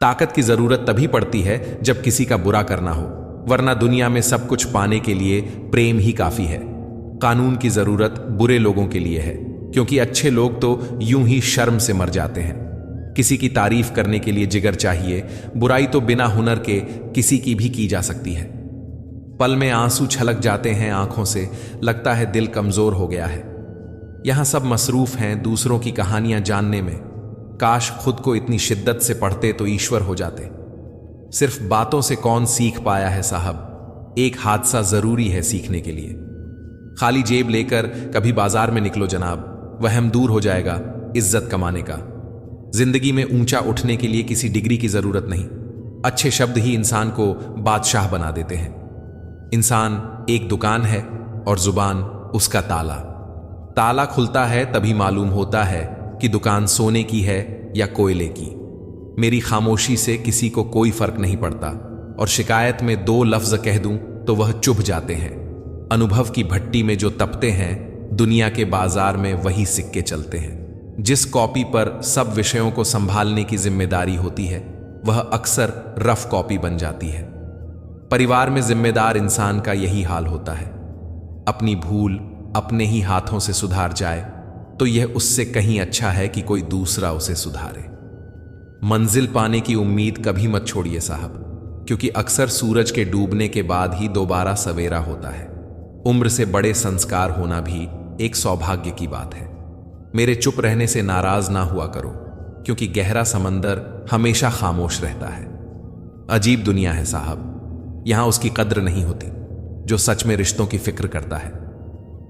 ताकत की जरूरत तभी पड़ती है जब किसी का बुरा करना हो, वरना दुनिया में सब कुछ पाने के लिए प्रेम ही काफी है। कानून की जरूरत बुरे लोगों के लिए है, क्योंकि अच्छे लोग तो यूं ही शर्म से मर जाते हैं। किसी की तारीफ करने के लिए जिगर चाहिए, बुराई तो बिना हुनर के किसी की भी की जा सकती है। पल में आंसू छलक जाते हैं आंखों से, लगता है दिल कमजोर हो गया है। यहां सब मसरूफ हैं दूसरों की कहानियां जानने में। काश खुद को इतनी शिद्दत से पढ़ते तो ईश्वर हो जाते। सिर्फ बातों से कौन सीख पाया है साहब, एक हादसा जरूरी है सीखने के लिए। खाली जेब लेकर कभी बाजार में निकलो जनाब, वहम दूर हो जाएगा इज्जत कमाने का। जिंदगी में ऊंचा उठने के लिए किसी डिग्री की जरूरत नहीं, अच्छे शब्द ही इंसान को बादशाह बना देते हैं। इंसान एक दुकान है और जुबान उसका ताला। ताला खुलता है तभी मालूम होता है कि दुकान सोने की है या कोयले की। मेरी खामोशी से किसी को कोई फर्क नहीं पड़ता, और शिकायत में 2 लफ्ज कह दूं तो वह चुभ जाते हैं। अनुभव की भट्टी में जो तपते हैं, दुनिया के बाजार में वही सिक्के चलते हैं। जिस कॉपी पर सब विषयों को संभालने की जिम्मेदारी होती है, वह अक्सर रफ कॉपी बन जाती है। परिवार में जिम्मेदार इंसान का यही हाल होता है। अपनी भूल अपने ही हाथों से सुधार जाए तो यह उससे कहीं अच्छा है कि कोई दूसरा उसे सुधारे। मंजिल पाने की उम्मीद कभी मत छोड़िए साहब, क्योंकि अक्सर सूरज के डूबने के बाद ही दोबारा सवेरा होता है। उम्र से बड़े संस्कार होना भी एक सौभाग्य की बात है। मेरे चुप रहने से नाराज ना हुआ करो, क्योंकि गहरा समंदर हमेशा खामोश रहता है। अजीब दुनिया है साहब, यहां उसकी कद्र नहीं होती जो सच में रिश्तों की फिक्र करता है।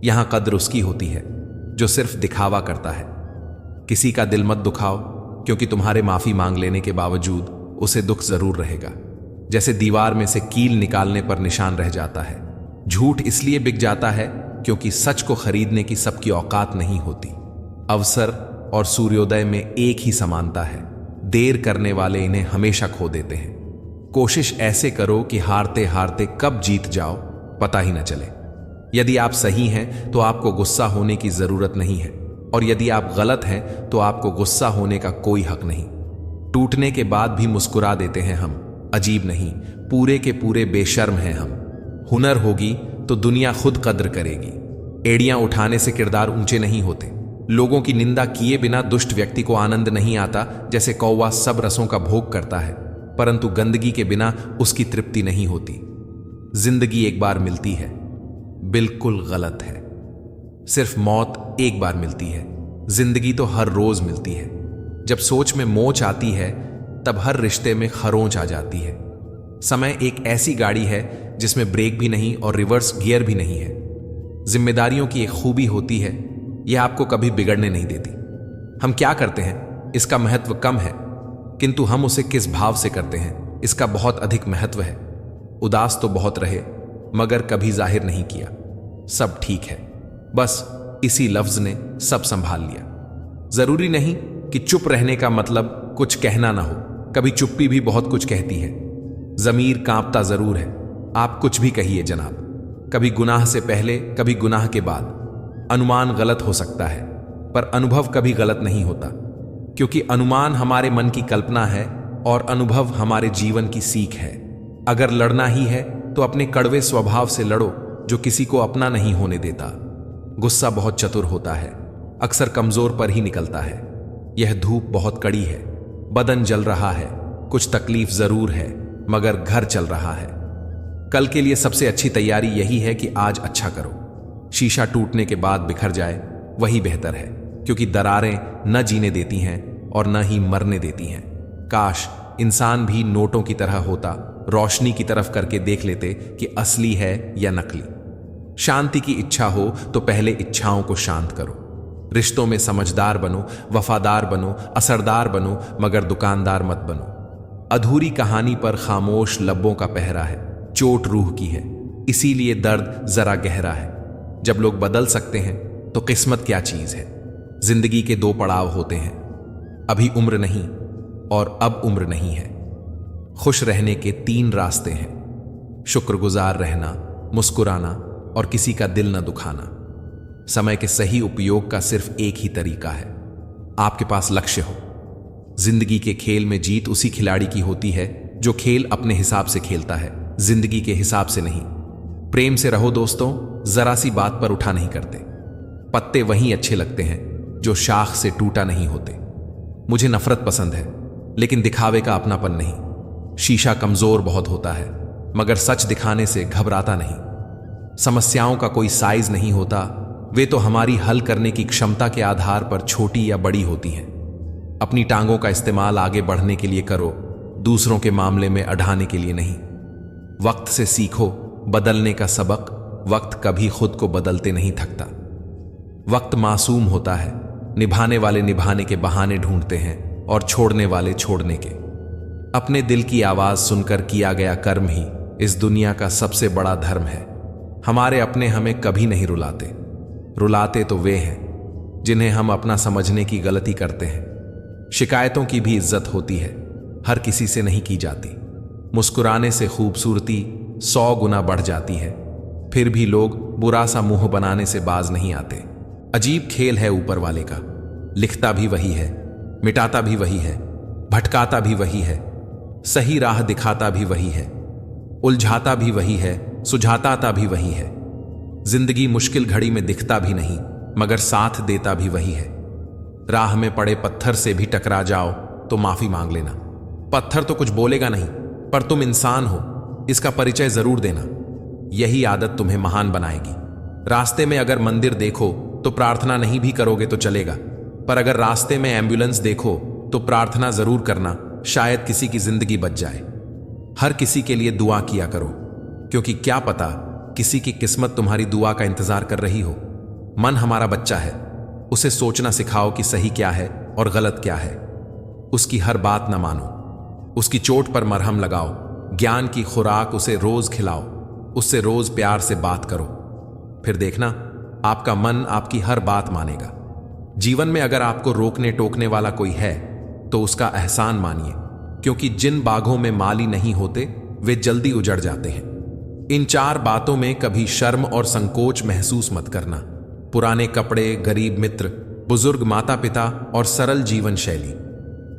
यहां कद्र उसकी होती है जो सिर्फ दिखावा करता है। किसी का दिल मत दुखाओ, क्योंकि तुम्हारे माफी मांग लेने के बावजूद उसे दुख जरूर रहेगा। जैसे दीवार में से कील निकालने पर निशान रह जाता है। झूठ इसलिए बिक जाता है क्योंकि सच को खरीदने की सबकी औकात नहीं होती। अवसर और सूर्योदय में एक ही समानता है, देर करने वाले इन्हें हमेशा खो देते हैं। कोशिश ऐसे करो कि हारते हारते कब जीत जाओ पता ही न चले। यदि आप सही हैं तो आपको गुस्सा होने की जरूरत नहीं है, और यदि आप गलत हैं तो आपको गुस्सा होने का कोई हक नहीं। टूटने के बाद भी मुस्कुरा देते हैं हम, अजीब नहीं, पूरे के पूरे बेशर्म हैं हम। हुनर होगी तो दुनिया खुद कद्र करेगी। एड़ियां उठाने से किरदार ऊंचे नहीं होते। लोगों की निंदा किए बिना दुष्ट व्यक्ति को आनंद नहीं आता। जैसे कौवा सब रसों का भोग करता है, परंतु गंदगी के बिना उसकी तृप्ति नहीं होती। जिंदगी एक बार मिलती है, बिल्कुल गलत है। सिर्फ मौत एक बार मिलती है, जिंदगी तो हर रोज मिलती है। जब सोच में मोच आती है तब हर रिश्ते में खरोंच आ जाती है। समय एक ऐसी गाड़ी है जिसमें ब्रेक भी नहीं और रिवर्स गियर भी नहीं है। जिम्मेदारियों की एक खूबी होती है, यह आपको कभी बिगड़ने नहीं देती। हम क्या करते हैं इसका महत्व कम है, किंतु हम उसे किस भाव से करते हैं इसका बहुत अधिक महत्व है। उदास तो बहुत रहे मगर कभी जाहिर नहीं किया, सब ठीक है, बस इसी लफ्ज ने सब संभाल लिया। जरूरी नहीं कि चुप रहने का मतलब कुछ कहना ना हो, कभी चुप्पी भी बहुत कुछ कहती है। जमीर कांपता जरूर है, आप कुछ भी कहिए जनाब, कभी गुनाह से पहले कभी गुनाह के बाद। अनुमान गलत हो सकता है पर अनुभव कभी गलत नहीं होता, क्योंकि अनुमान हमारे मन की कल्पना है और अनुभव हमारे जीवन की सीख है। अगर लड़ना ही है तो अपने कड़वे स्वभाव से लड़ो जो किसी को अपना नहीं होने देता। गुस्सा बहुत चतुर होता है, अक्सर कमजोर पर ही निकलता है। यह धूप बहुत कड़ी है, बदन जल रहा है, कुछ तकलीफ जरूर है मगर घर चल रहा है। कल के लिए सबसे अच्छी तैयारी यही है कि आज अच्छा करो। शीशा टूटने के बाद बिखर जाए वही बेहतर है, क्योंकि दरारें न जीने देती हैं और न ही मरने देती हैं। काश इंसान भी नोटों की तरह होता, रोशनी की तरफ करके देख लेते कि असली है या नकली। शांति की इच्छा हो तो पहले इच्छाओं को शांत करो। रिश्तों में समझदार बनो, वफादार बनो, असरदार बनो, मगर दुकानदार मत बनो। अधूरी कहानी पर खामोश लब्बों का पहरा है, चोट रूह की है, इसीलिए दर्द जरा गहरा है। जब लोग बदल सकते हैं तो किस्मत क्या चीज है। जिंदगी के 2 पड़ाव होते हैं, अभी उम्र नहीं और अब उम्र नहीं है। खुश रहने के 3 रास्ते हैं, शुक्रगुजार रहना, मुस्कुराना और किसी का दिल न दुखाना। समय के सही उपयोग का सिर्फ एक ही तरीका है, आपके पास लक्ष्य हो, जिंदगी के खेल में जीत उसी खिलाड़ी की होती है जो खेल अपने हिसाब से खेलता है, जिंदगी के हिसाब से नहीं। प्रेम से रहो दोस्तों, जरा सी बात पर उठा नहीं करते। पत्ते वहीं अच्छे लगते हैं जो शाख से टूटा नहीं होते। मुझे नफरत पसंद है, लेकिन दिखावे का अपनापन नहीं। शीशा कमजोर बहुत होता है, मगर सच दिखाने से घबराता नहीं। समस्याओं का कोई साइज नहीं होता, वे तो हमारी हल करने की क्षमता के आधार पर छोटी या बड़ी होती हैं। अपनी टांगों का इस्तेमाल आगे बढ़ने के लिए करो, दूसरों के मामले में अढ़ाने के लिए नहीं। वक्त से सीखो बदलने का सबक, वक्त कभी खुद को बदलते नहीं थकता। वक्त मासूम होता है, निभाने वाले निभाने के बहाने ढूंढते हैं और छोड़ने वाले छोड़ने के। अपने दिल की आवाज सुनकर किया गया कर्म ही इस दुनिया का सबसे बड़ा धर्म है। हमारे अपने हमें कभी नहीं रुलाते, रुलाते तो वे हैं जिन्हें हम अपना समझने की गलती करते हैं। शिकायतों की भी इज्जत होती है, हर किसी से नहीं की जाती। मुस्कुराने से खूबसूरती 100 गुना बढ़ जाती है, फिर भी लोग बुरा सा मुंह बनाने से बाज नहीं आते। अजीब खेल है ऊपर वाले का, लिखता भी वही है, मिटाता भी वही है, भटकाता भी वही है, सही राह दिखाता भी वही है, उलझाता भी वही है, सुझाता भी वही है। जिंदगी मुश्किल घड़ी में दिखता भी नहीं, मगर साथ देता भी वही है। राह में पड़े पत्थर से भी टकरा जाओ तो माफी मांग लेना। पत्थर तो कुछ बोलेगा नहीं, पर तुम इंसान हो इसका परिचय जरूर देना। यही आदत तुम्हें महान बनाएगी। रास्ते में अगर मंदिर देखो तो प्रार्थना नहीं भी करोगे तो चलेगा, पर अगर रास्ते में एम्बुलेंस देखो तो प्रार्थना जरूर करना, शायद किसी की जिंदगी बच जाए। हर किसी के लिए दुआ किया करो, क्योंकि क्या पता किसी की किस्मत तुम्हारी दुआ का इंतजार कर रही हो। मन हमारा बच्चा है, उसे सोचना सिखाओ कि सही क्या है और गलत क्या है। उसकी हर बात न मानो, उसकी चोट पर मरहम लगाओ। ज्ञान की खुराक उसे रोज खिलाओ, उससे रोज प्यार से बात करो। फिर देखना आपका मन आपकी हर बात मानेगा। जीवन में अगर आपको रोकने टोकने वाला कोई है तो उसका एहसान मानिए, क्योंकि जिन बागों में माली नहीं होते वे जल्दी उजड़ जाते हैं। इन 4 बातों में कभी शर्म और संकोच महसूस मत करना। पुराने कपड़े, गरीब मित्र, बुजुर्ग माता पिता और सरल जीवन शैली।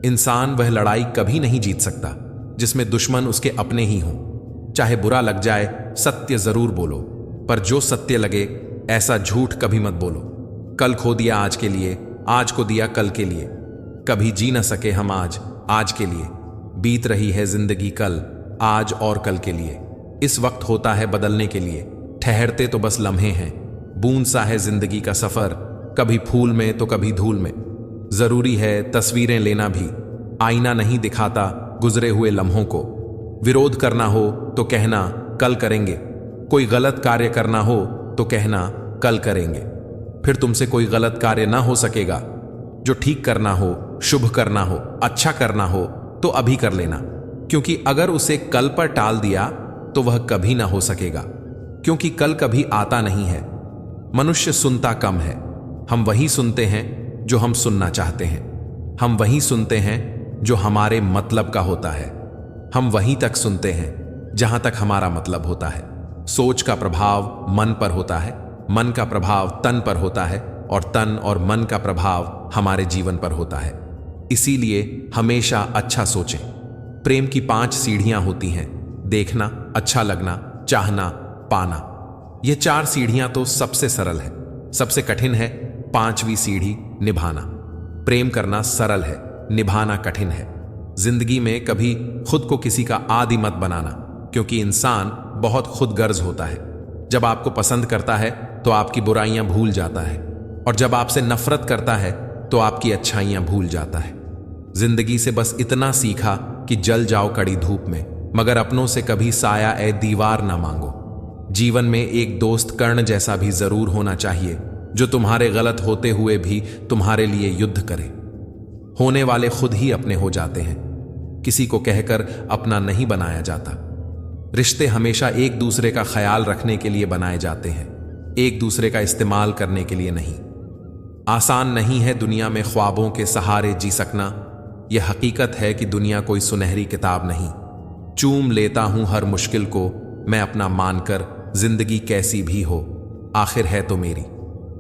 इंसान वह लड़ाई कभी नहीं जीत सकता जिसमें दुश्मन उसके अपने ही हों। चाहे बुरा लग जाए, सत्य जरूर बोलो, पर जो सत्य लगे ऐसा झूठ कभी मत बोलो। कल खो दिया आज के लिए, आज को दिया कल के लिए। कभी जी न सके हम आज के लिए। बीत रही है जिंदगी कल, आज और कल के लिए। इस वक्त होता है बदलने के लिए, ठहरते तो बस लम्हे हैं। बूंद सा है जिंदगी का सफर, कभी फूल में तो कभी धूल में। जरूरी है तस्वीरें लेना भी, आईना नहीं दिखाता गुजरे हुए लम्हों को। विरोध करना हो तो कहना कल करेंगे, कोई गलत कार्य करना हो तो कहना कल करेंगे। फिर तुमसे कोई गलत कार्य ना हो सकेगा। जो ठीक करना हो, शुभ करना हो, अच्छा करना हो तो अभी कर लेना, क्योंकि अगर उसे कल पर टाल दिया तो वह कभी ना हो सकेगा, क्योंकि कल कभी आता नहीं है। मनुष्य सुनता कम है, हम वही सुनते हैं जो हम सुनना चाहते हैं। हम वही सुनते हैं जो हमारे मतलब का होता है। हम वहीं तक सुनते हैं जहां तक हमारा मतलब होता है। सोच का प्रभाव मन पर होता है, मन का प्रभाव तन पर होता है, और तन और मन का प्रभाव हमारे जीवन पर होता है। इसीलिए हमेशा अच्छा सोचें। प्रेम की 5 सीढ़ियां होती हैं: देखना, अच्छा लगना, चाहना, पाना। ये 4 सीढ़ियां तो सबसे सरल है। सबसे कठिन है 5वीं सीढ़ी, निभाना। प्रेम करना सरल है, निभाना कठिन है। जिंदगी में कभी खुद को किसी का आदी मत बनाना, क्योंकि इंसान बहुत खुदगर्ज होता है। जब आपको पसंद करता है तो आपकी बुराइयां भूल जाता है, और जब आपसे नफरत करता है तो आपकी अच्छाइयां भूल जाता है। जिंदगी से बस इतना सीखा कि जल जाओ कड़ी धूप में, मगर अपनों से कभी साया ए दीवार ना मांगो। जीवन में एक दोस्त कर्ण जैसा भी जरूर होना चाहिए, जो तुम्हारे गलत होते हुए भी तुम्हारे लिए युद्ध करे। होने वाले खुद ही अपने हो जाते हैं, किसी को कहकर अपना नहीं बनाया जाता। रिश्ते हमेशा एक दूसरे का ख्याल रखने के लिए बनाए जाते हैं, एक दूसरे का इस्तेमाल करने के लिए नहीं। आसान नहीं है दुनिया में ख्वाबों के सहारे जी सकना। यह हकीकत है कि दुनिया कोई सुनहरी किताब नहीं। चूम लेता हूं हर मुश्किल को मैं अपना मानकर, जिंदगी कैसी भी हो आखिर है तो मेरी।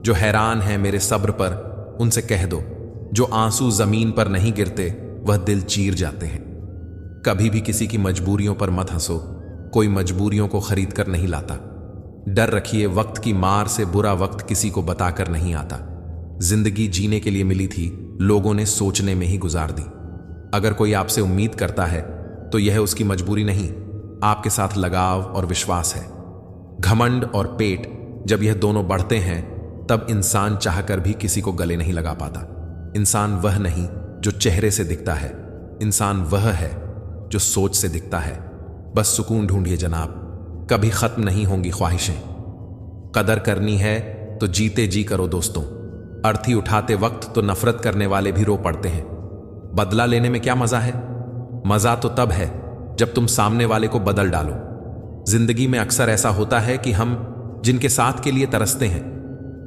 जो हैरान है मेरे सब्र पर उनसे कह दो, जो आंसू जमीन पर नहीं गिरते वह दिल चीर जाते हैं। कभी भी किसी की मजबूरियों पर मत हंसो, कोई मजबूरियों को खरीद कर नहीं लाता। डर रखिए, वक्त की मार से बुरा वक्त किसी को बताकर नहीं आता। जिंदगी जीने के लिए मिली थी, लोगों ने सोचने में ही गुजार दी। अगर कोई आपसे उम्मीद करता है तो यह उसकी मजबूरी नहीं, आपके साथ लगाव और विश्वास है। घमंड और पेट जब यह दोनों बढ़ते हैं तब इंसान चाहकर भी किसी को गले नहीं लगा पाता। इंसान वह नहीं जो चेहरे से दिखता है, इंसान वह है जो सोच से दिखता है। बस सुकून ढूंढिए जनाब, कभी खत्म नहीं होंगी ख्वाहिशें। कदर करनी है तो जीते जी करो दोस्तों। अर्थी उठाते वक्त तो नफरत करने वाले भी रो पड़ते हैं। बदला लेने में क्या मजा है? मजा तो तब है जब तुम सामने वाले को बदल डालो। जिंदगी में अक्सर ऐसा होता है कि हम जिनके साथ के लिए तरसते हैं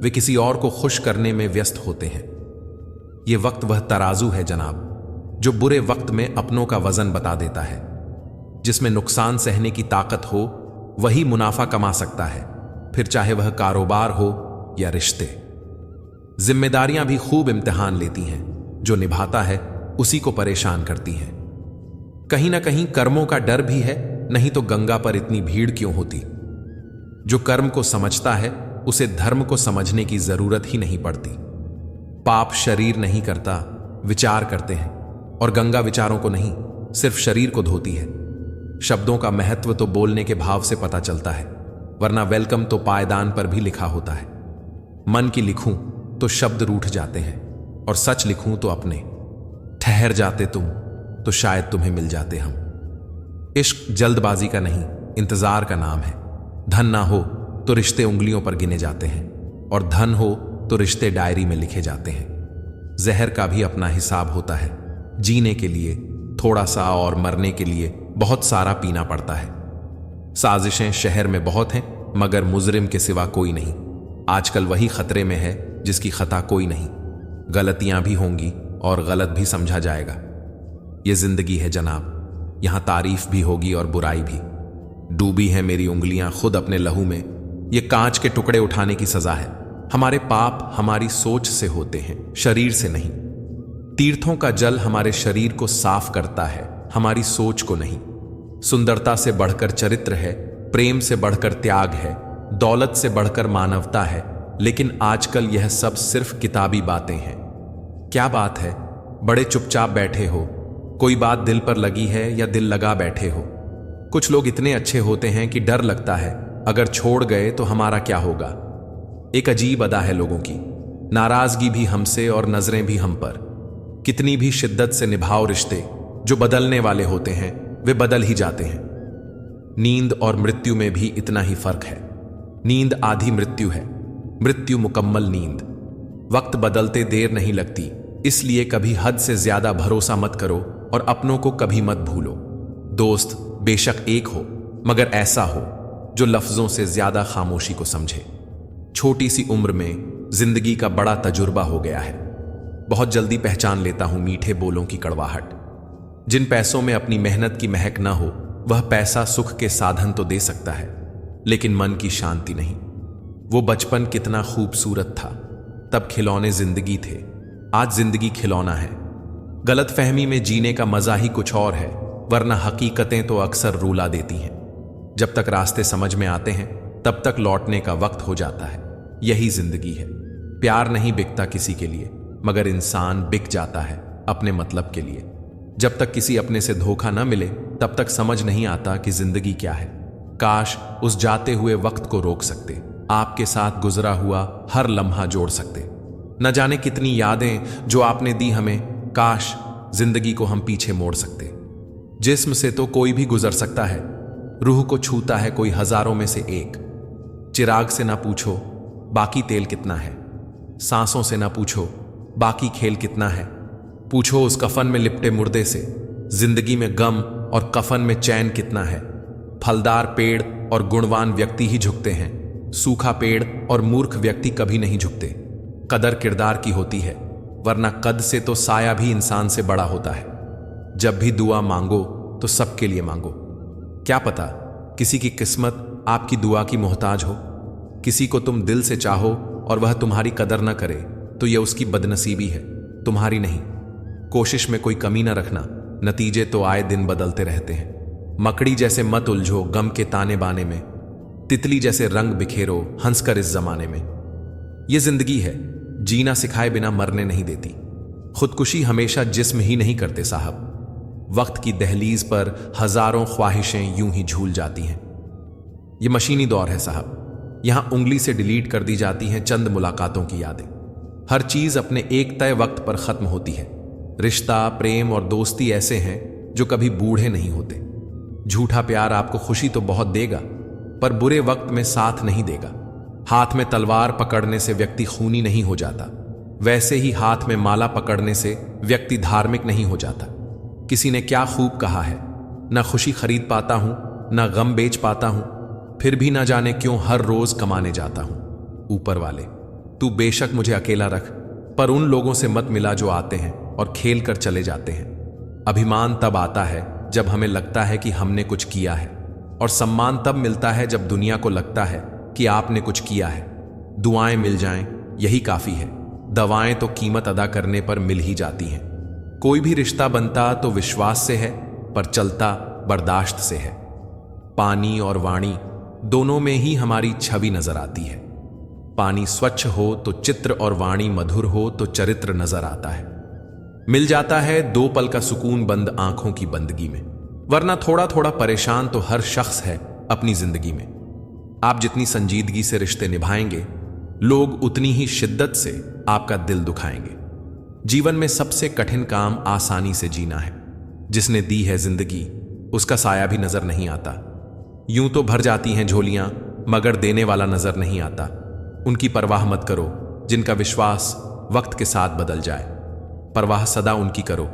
वे किसी और को खुश करने में व्यस्त होते हैं। यह वक्त वह तराजू है जनाब जो बुरे वक्त में अपनों का वजन बता देता है। जिसमें नुकसान सहने की ताकत हो वही मुनाफा कमा सकता है, फिर चाहे वह कारोबार हो या रिश्ते। जिम्मेदारियां भी खूब इम्तिहान लेती हैं, जो निभाता है उसी को परेशान करती हैं। कहीं ना कहीं कर्मों का डर भी है, नहीं तो गंगा पर इतनी भीड़ क्यों होती। जो कर्म को समझता है उसे धर्म को समझने की जरूरत ही नहीं पड़ती। पाप शरीर नहीं करता, विचार करते हैं, और गंगा विचारों को नहीं सिर्फ शरीर को धोती है। शब्दों का महत्व तो बोलने के भाव से पता चलता है, वरना वेलकम तो पायदान पर भी लिखा होता है। मन की लिखूं तो शब्द रूठ जाते हैं, और सच लिखूं तो अपने। ठहर जाते तुम तो शायद तुम्हें मिल जाते हम। इश्क जल्दबाजी का नहीं, इंतजार का नाम है। धन ना हो तो रिश्ते उंगलियों पर गिने जाते हैं, और धन हो तो रिश्ते डायरी में लिखे जाते हैं। जहर का भी अपना हिसाब होता है। जीने के लिए थोड़ा सा और मरने के लिए बहुत सारा पीना पड़ता है। साजिशें शहर में बहुत हैं, मगर मुजरिम के सिवा कोई नहीं। आजकल वही खतरे में है जिसकी खता कोई नहीं। गलतियां भी होंगी और गलत भी समझा जाएगा। ये जिंदगी है जनाब, यहां तारीफ भी होगी और बुराई भी। डूबी है मेरी उंगलियां खुद अपने लहू में, ये कांच के टुकड़े उठाने की सजा है। हमारे पाप हमारी सोच से होते हैं, शरीर से नहीं। तीर्थों का जल हमारे शरीर को साफ करता है, हमारी सोच को नहीं। सुंदरता से बढ़कर चरित्र है, प्रेम से बढ़कर त्याग है, दौलत से बढ़कर मानवता है। लेकिन आजकल यह सब सिर्फ किताबी बातें हैं। क्या बात है, बड़े चुपचाप बैठे हो, कोई बात दिल पर लगी है या दिल लगा बैठे हो। कुछ लोग इतने अच्छे होते हैं कि डर लगता है अगर छोड़ गए तो हमारा क्या होगा। एक अजीब अदा है लोगों की, नाराजगी भी हमसे और नजरें भी हम पर। कितनी भी शिद्दत से निभाओ रिश्ते, जो बदलने वाले होते हैं वे बदल ही जाते हैं। नींद और मृत्यु में भी इतना ही फर्क है। नींद आधी मृत्यु है, मृत्यु मुकम्मल नींद। वक्त बदलते देर नहीं लगती, इसलिए कभी हद से ज्यादा भरोसा मत करो और अपनों को कभी मत भूलो। दोस्त बेशक एक हो, मगर ऐसा हो जो लफ्जों से ज्यादा खामोशी को समझे। छोटी सी उम्र में जिंदगी का बड़ा तजुर्बा हो गया है। बहुत जल्दी पहचान लेता हूं मीठे बोलों की कड़वाहट। जिन पैसों में अपनी मेहनत की महक ना हो, वह पैसा सुख के साधन तो दे सकता है, लेकिन मन की शांति नहीं। वो बचपन कितना खूबसूरत था, तब खिलौने जिंदगी थे, आज जिंदगी खिलौना है। गलतफहमी में जीने का मजा ही कुछ और है, वरना हकीकतें तो अक्सर रुला देती हैं। जब तक रास्ते समझ में आते हैं तब तक लौटने का वक्त हो जाता है। यही जिंदगी है। प्यार नहीं बिकता किसी के लिए, मगर इंसान बिक जाता है अपने मतलब के लिए। जब तक किसी अपने से धोखा न मिले तब तक समझ नहीं आता कि जिंदगी क्या है। काश उस जाते हुए वक्त को रोक सकते, आपके साथ गुजरा हुआ हर लम्हा जोड़ सकते। न जाने कितनी यादें जो आपने दी हमें, काश जिंदगी को हम पीछे मोड़ सकते। जिस्म से तो कोई भी गुजर सकता है, रूह को छूता है कोई हजारों में से एक। चिराग से ना पूछो बाकी तेल कितना है, सांसों से ना पूछो बाकी खेल कितना है। पूछो उस कफन में लिपटे मुर्दे से, जिंदगी में गम और कफन में चैन कितना है। फलदार पेड़ और गुणवान व्यक्ति ही झुकते हैं, सूखा पेड़ और मूर्ख व्यक्ति कभी नहीं झुकते। कदर किरदार की होती है, वरना कद से तो साया भी इंसान से बड़ा होता है। जब भी दुआ मांगो तो सबके लिए मांगो। क्या पता किसी की किस्मत आपकी दुआ की मोहताज हो। किसी को तुम दिल से चाहो और वह तुम्हारी कदर न करे तो यह उसकी बदनसीबी है, तुम्हारी नहीं। कोशिश में कोई कमी न रखना, नतीजे तो आए दिन बदलते रहते हैं। मकड़ी जैसे मत उलझो गम के ताने बाने में, तितली जैसे रंग बिखेरो हंसकर इस जमाने में। ये जिंदगी है, जीना सिखाए बिना मरने नहीं देती। खुदकुशी हमेशा जिस्म ही नहीं करते साहब। वक्त की दहलीज पर हजारों ख्वाहिशें यूं ही झूल जाती हैं। ये मशीनी दौर है साहब, यहां उंगली से डिलीट कर दी जाती हैं चंद मुलाकातों की यादें। हर चीज अपने एक तय वक्त पर खत्म होती है। रिश्ता, प्रेम और दोस्ती ऐसे हैं जो कभी बूढ़े नहीं होते। झूठा प्यार आपको खुशी तो बहुत देगा, पर बुरे वक्त में साथ नहीं देगा। हाथ में तलवार पकड़ने से व्यक्ति खूनी नहीं हो जाता, वैसे ही हाथ में माला पकड़ने से व्यक्ति धार्मिक नहीं हो जाता। किसी ने क्या खूब कहा है, ना खुशी खरीद पाता हूं, ना गम बेच पाता हूं, फिर भी ना जाने क्यों हर रोज कमाने जाता हूं। ऊपर वाले, तू बेशक मुझे अकेला रख, पर उन लोगों से मत मिला जो आते हैं और खेल कर चले जाते हैं। अभिमान तब आता है जब हमें लगता है कि हमने कुछ किया है, और सम्मान तब मिलता है जब दुनिया को लगता है कि आपने कुछ किया है। दुआएं मिल जाएं यही काफी है, दवाएं तो कीमत अदा करने पर मिल ही जाती हैं। कोई भी रिश्ता बनता तो विश्वास से है, पर चलता बर्दाश्त से है। पानी और वाणी दोनों में ही हमारी छवि नजर आती है। पानी स्वच्छ हो तो चित्र, और वाणी मधुर हो तो चरित्र नजर आता है। मिल जाता है 2 पल का सुकून बंद आंखों की बंदगी में, वरना थोड़ा थोड़ा परेशान तो हर शख्स है अपनी जिंदगी में। आप जितनी संजीदगी से रिश्ते निभाएंगे, लोग उतनी ही शिद्दत से आपका दिल दुखाएंगे। जीवन में सबसे कठिन काम आसानी से जीना है। जिसने दी है जिंदगी, उसका साया भी नजर नहीं आता। यूं तो भर जाती हैं झोलियां, मगर देने वाला नजर नहीं आता। उनकी परवाह मत करो जिनका विश्वास वक्त के साथ बदल जाए। परवाह सदा उनकी करो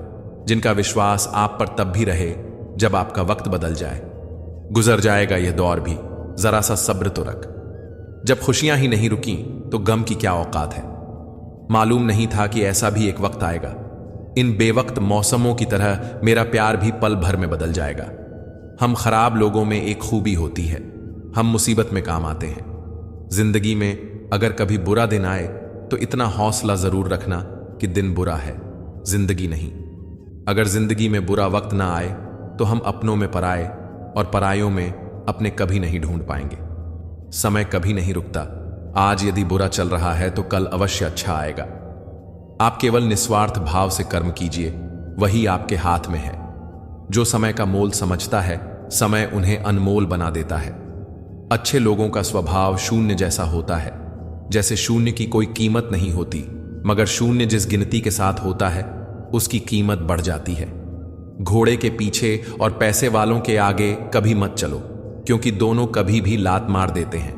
जिनका विश्वास आप पर तब भी रहे जब आपका वक्त बदल जाए। गुजर जाएगा यह दौर भी, जरा सा सब्र तो रख। जब खुशियां ही नहीं रुकी तो गम की क्या औकात है। मालूम नहीं था कि ऐसा भी एक वक्त आएगा। इन बेवक्त मौसमों की तरह मेरा प्यार भी पल भर में बदल जाएगा। हम खराब लोगों में एक खूबी होती है, हम मुसीबत में काम आते हैं। जिंदगी में अगर कभी बुरा दिन आए तो इतना हौसला जरूर रखना कि दिन बुरा है, जिंदगी नहीं। अगर जिंदगी में बुरा वक्त ना आए तो हम अपनों में पराए और परायों में अपने कभी नहीं ढूंढ पाएंगे। समय कभी नहीं रुकता। आज यदि बुरा चल रहा है तो कल अवश्य अच्छा आएगा। आप केवल निस्वार्थ भाव से कर्म कीजिए, वही आपके हाथ में है। जो समय का मोल समझता है, समय उन्हें अनमोल बना देता है। अच्छे लोगों का स्वभाव शून्य जैसा होता है, जैसे शून्य की कोई कीमत नहीं होती, मगर शून्य जिस गिनती के साथ होता है उसकी कीमत बढ़ जाती है। घोड़े के पीछे और पैसे वालों के आगे कभी मत चलो, क्योंकि दोनों कभी भी लात मार देते हैं।